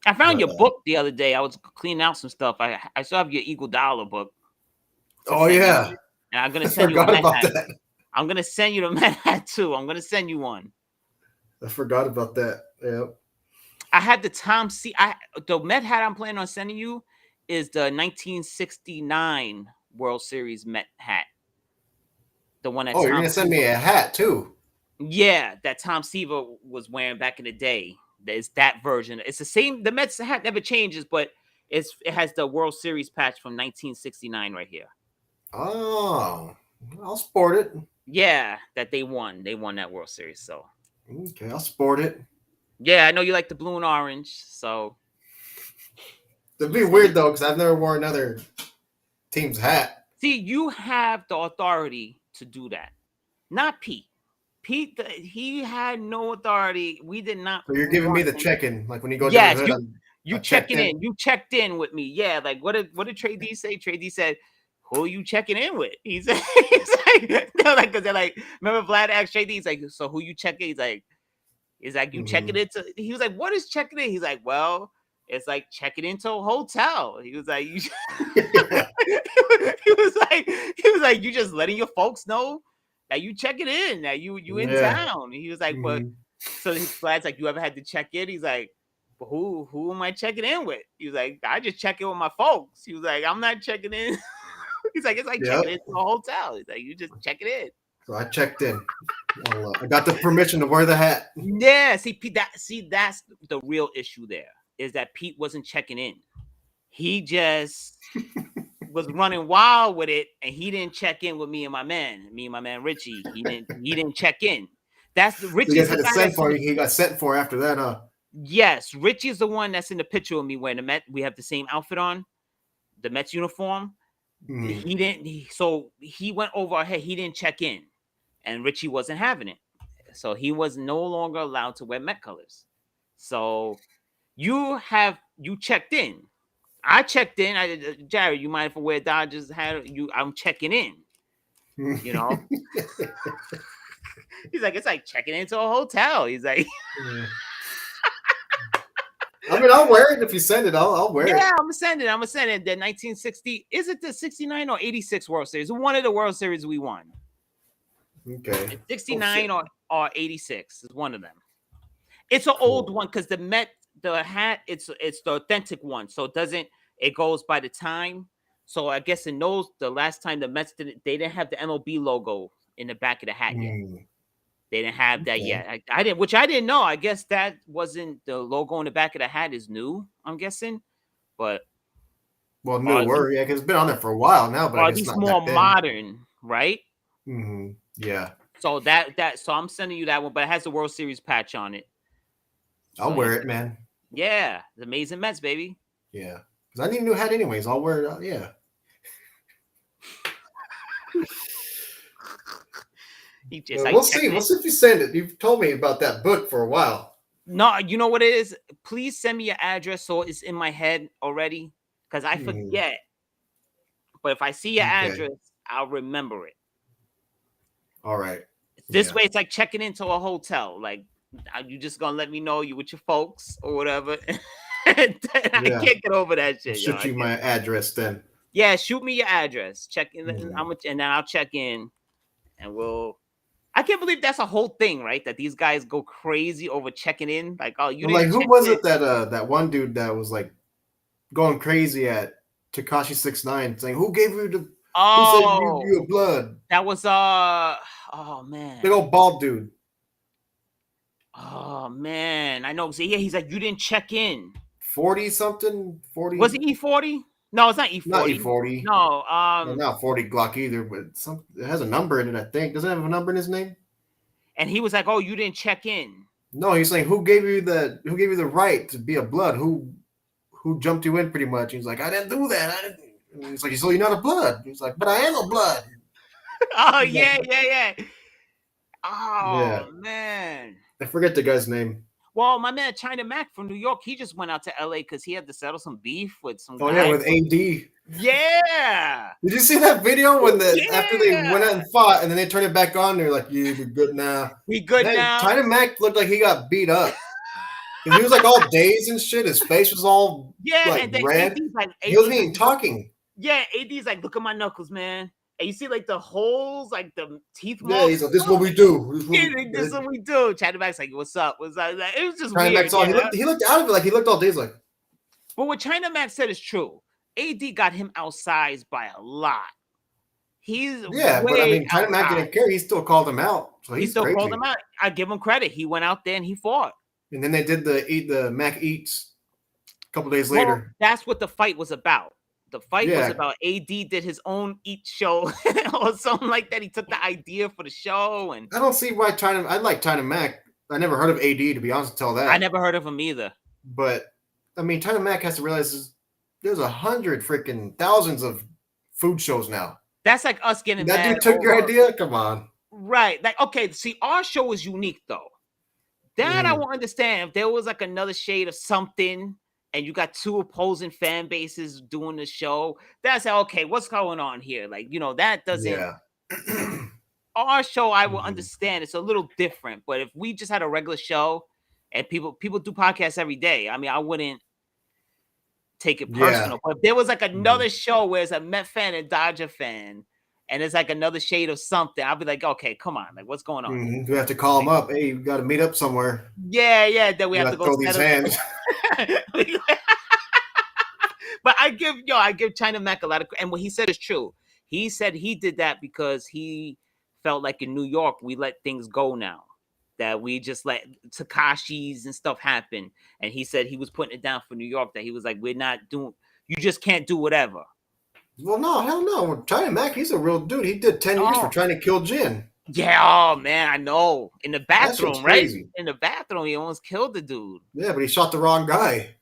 I found your book the other day. I was cleaning out some stuff. I still have your Eagle Dollar book. Oh yeah. And I'm gonna send you a Met hat. I'm gonna send you the Met hat too. I'm gonna send you one. I forgot about that. Yep. I had the the Met hat I'm planning on sending you is the 1969 World Series Met hat. The one that you're gonna send me a hat too. Yeah, that Tom Seaver was wearing back in the day. There's that version. It's the same. The Mets hat never changes, but It has the World Series patch from 1969 right here. Oh, I'll sport it. Yeah, that they won. They won that World Series. So Okay, I'll sport it. yeah, I know you like the blue and orange. So It'd be weird though, because I've never worn another team's hat. see, you have the authority to do that, not Pete. Pete, he had no authority. We did not. So you're giving me the check-in, like when you go Yes, to the hood. you I checked checking in. You checked in with me. Yeah, like what did Trey D say? Trey D said, "Who are you checking in with?" He's like, because they're like, remember Vlad asked Trey D, he's like, "So who you checking?" He's like, you checking into. He was like, "What is checking in?" He's like, "Well, it's like checking into a hotel." He was like, "You." he was like, "You just letting your folks know that you checking in, that you in town." He was like, "But." So his Vlad's like, "You ever had to check in?" He's like, "But who am I checking in with?" He was like, "I just check in with my folks." He was like, "I'm not checking in." He's like, "It's like checking into a hotel." He's like, "You just check it in." So I checked in. I got the permission to wear the hat. Yeah, see, Pete, that's the real issue there, is that Pete wasn't checking in. He just was running wild with it, and he didn't check in with me and my man Richie. He didn't check in. That's the Richie. He got sent for after that, huh? Yes, Richie is the one that's in the picture with me wearing the Met. We have the same outfit on, the Mets uniform. He didn't. So he went over our head. He didn't check in, and Richie wasn't having it. So he was no longer allowed to wear Met colors. So you checked in. I checked in. Jared, you mind if I wear Dodgers hat? I'm checking in. You know. He's like, it's like checking into a hotel. He's like. I mean, I'll wear it if you send it. I'll wear it. Yeah, I'm gonna send it. The 1960. Is it the 69 or 86 World Series? One of the World Series we won. Okay. It's 69 or 86 is one of them. It's an old one because the hat, it's the authentic one. So it goes by the time. So I guess in the last time the Mets they didn't have the MLB logo in the back of the hat yet. They didn't have that yet. I didn't, which I didn't know. I guess that wasn't the logo in the back of the hat is new. I'm guessing, but newer, yeah, because it's been on there for a while now. But at least more modern, right? Yeah. So so I'm sending you that one, but it has the World Series patch on it. I'll wear it, man. Yeah, the Amazing Mets, baby. Yeah, because I need a new hat anyways. I'll wear it. Yeah. We'll see. We'll see if you send it. You've told me about that book for a while. No, you know what it is? Please send me your address so it's in my head already, because I forget. But if I see your address, I'll remember it. All right. This way, it's like checking into a hotel. Like, you just gonna let me know you with your folks or whatever. I can't get over that shit. Shoot you my address then. Yeah, shoot me your address. Check in, and then I'll check in, and we'll. I can't believe that's a whole thing, right? That these guys go crazy over checking in. Like, oh, you didn't. Who was it that one dude that was like going crazy at Tekashi 6ix9ine saying, "Who gave you the? Who said you blood?" That was oh man, big old bald dude. Oh man, I know. So yeah, he's like, you didn't check in. 40 something. 40. Was it E40? No, it's not E40. Not E40. No, not 40 Glock either, but it has a number in it, I think. Doesn't it have a number in his name? And he was like, "Oh, you didn't check in." No, he's saying, who gave you the right to be a blood? Who jumped you in pretty much? He's like, I didn't do that. And he's like, so you're not a blood. He's like, but I am a blood. Oh, yeah. Oh, man. I forget the guy's name. Well, my man China Mac from New York, he just went out to LA because he had to settle some beef with some guy. Yeah, with AD. Yeah. Did you see that video when after they went out and fought and then they turned it back on? They're like, "Yeah, we're good now." We good now. China Mac looked like he got beat up. He was like all dazed and shit. His face was all and then red. He wasn't even talking. Yeah, AD's like, "Look at my knuckles, man." And you see like the holes, like the teeth marks. Yeah, he's like, "This is what we do. This is what we do." China Mac's like, "What's up?" What's up? Like, it was just China weird. He looked out of it, like he looked all dazed, like. But what China Mac said is true. AD got him outsized by a lot. But I mean, China Mac didn't care. He still called him out. So he still called him out. I give him credit. He went out there and he fought. And then they did the Mac Eats. A couple days Well, later. that's what the fight was about. The fight was Yeah. about AD did his own Eat show or something like that. He took the idea for the show, and I don't see why China. I like China Mac. I never heard of AD to be honest. Until that, I never heard of him either. But I mean, China Mac has to realize there's 100 freaking thousands of food shows now. That's like us getting That mad dude took your over- idea. Come on. Right. Like, okay, see, our show is unique though. That I Mm. won't understand if there was like another shade of something and you got two opposing fan bases doing the show. That's okay, what's going on here? Like, you know, that doesn't Yeah. our show I will Mhm. understand. It's a little different, but if we just had a regular show and people do podcasts every day, I mean, I wouldn't take it Yeah. personal. But if there was like another show where it's a Met fan and Dodger fan, and it's like another shade of something, I'll be like, okay, come on, like what's going on? Mhm. We have to call them up. Hey, we got to meet up somewhere. Yeah, then we We have got to to go throw these settle- hands. But I give China Mac a lot of, and what he said is true. He said he did that because he felt like in New York we let things go now, that we just let Takashis and stuff happen. And he said he was putting it down for New York, that he was like, we're not doing, you just can't do whatever. Well, no, hell no. China Mac, he's a real dude. He did 10 years for Oh. trying to kill Jin. Yeah, oh man, I know. In the shit's bathroom, right? crazy. In the bathroom, he almost killed the dude. Yeah, but he shot the wrong guy.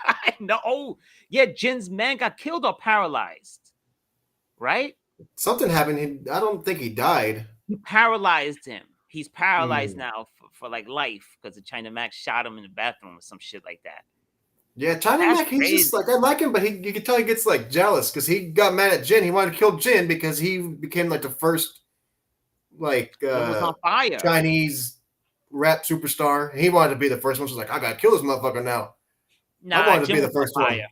I know. Oh, yeah, Jin's man got killed or paralyzed, right? Something happened. I don't think he died. He paralyzed him. He's paralyzed Mm. now for like life because the China Max shot him in the bathroom or some shit like that. Yeah, China That's Mac, he's crazy. just like, I like him, but you can tell he gets like jealous because he got mad at Jin. He wanted to kill Jin because he became like the first like It was on fire. Chinese rap superstar. He wanted to be the first one. So he's like, I gotta kill this motherfucker now. Nah, I wanted to Jim be the was on first one. fire.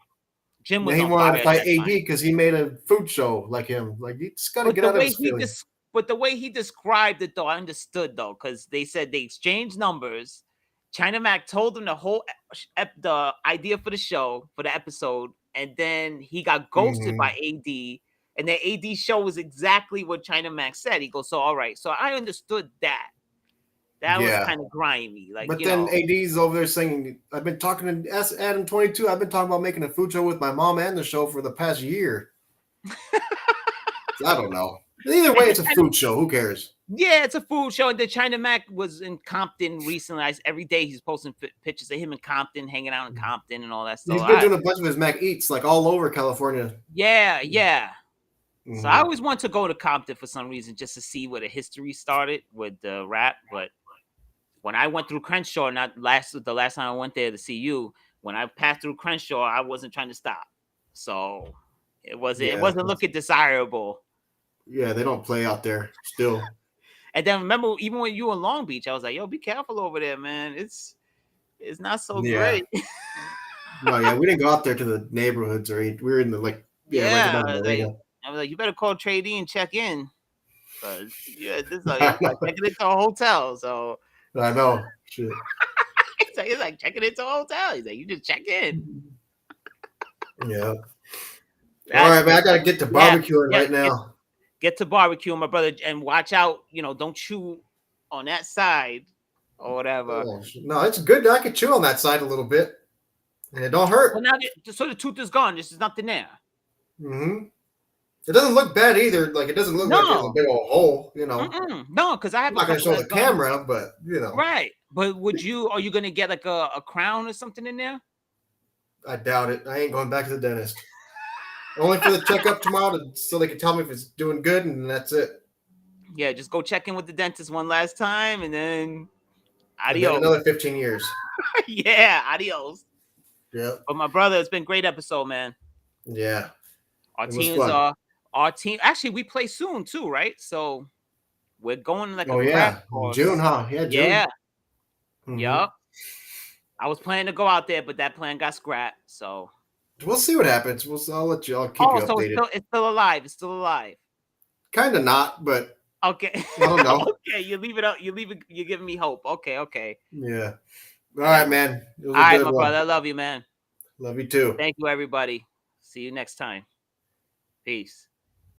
Jim And was he on wanted fire to fight at that AD time. because he made a food show like him. Like, you just gotta But get the out of way his he feelings. but the way he described it, though, I understood though, because they said they exchanged numbers. China Mac told him the idea for the show for the episode, and then he got ghosted Mhm. by AD, and the AD show was exactly what China Mac said. He goes, so all right, so I understood that. That was Yeah. kind of grimy, like. But you then know, AD's over there saying, I've been talking to Adam 22. I've been talking about making a food show with my mom and the show for the past year. I don't know. Either way, it's a food show. Who cares? yeah, it's a food show. And then China Mac was in Compton recently. Every day he's posting pictures of him in Compton, hanging out in Compton and all that stuff. He's been doing a bunch of his Mac Eats like all over California. Yeah. So I Mhm. always want to go to Compton for some reason just to see where the history started with the rap. But when I went through Crenshaw, the last time I went there to see you, when I passed through Crenshaw, I wasn't trying to stop. So it wasn't looking desirable. Yeah, they don't play out there still. And then remember, even when you were in Long Beach, I was like, yo, be careful over there, man. It's not so great. No, yeah, we didn't go out there to the neighborhoods or we were in the right above the arena. I was like, you better call Trade E and check in. This is like checking into a hotel. So I know. Shit. it's like checking into a hotel. He's like, you just check in. Yeah. All right, man. I gotta get to barbecuing right now. Get to barbecue, my brother, and watch out. Don't chew on that side or whatever. Oh, no, it's good. I could chew on that side a little bit, and it don't hurt. Well, now so the tooth is gone. There's nothing there. Mm-hmm. It doesn't look bad either. Like, it doesn't look like there's a big old hole. No, because I have. I'm not gonna show the camera, but Right, but are you gonna get like a crown or something in there? I doubt it. I ain't going back to the dentist. Only for the checkup tomorrow, so they can tell me if it's doing good, and that's it. Yeah, just go check in with the dentist one last time, and then And then adios. another 15 years. Yeah, adios. Yeah. But my brother, it's been a great episode, man. Yeah. Our team. Actually, we play soon too, right? So we're going like crash course. June, huh? Yeah, June. Yeah. Mm-hmm. Yup. I was planning to go out there, but that plan got scrapped. So we'll see what happens. I'll keep you updated. So it's still alive. It's still alive. Kind of not, but okay. I don't know. Okay, you leave it up. You're giving me hope. Okay. Yeah. All right, man. All right, my brother. I love you, man. Love you too. Thank you, everybody. See you next time. Peace.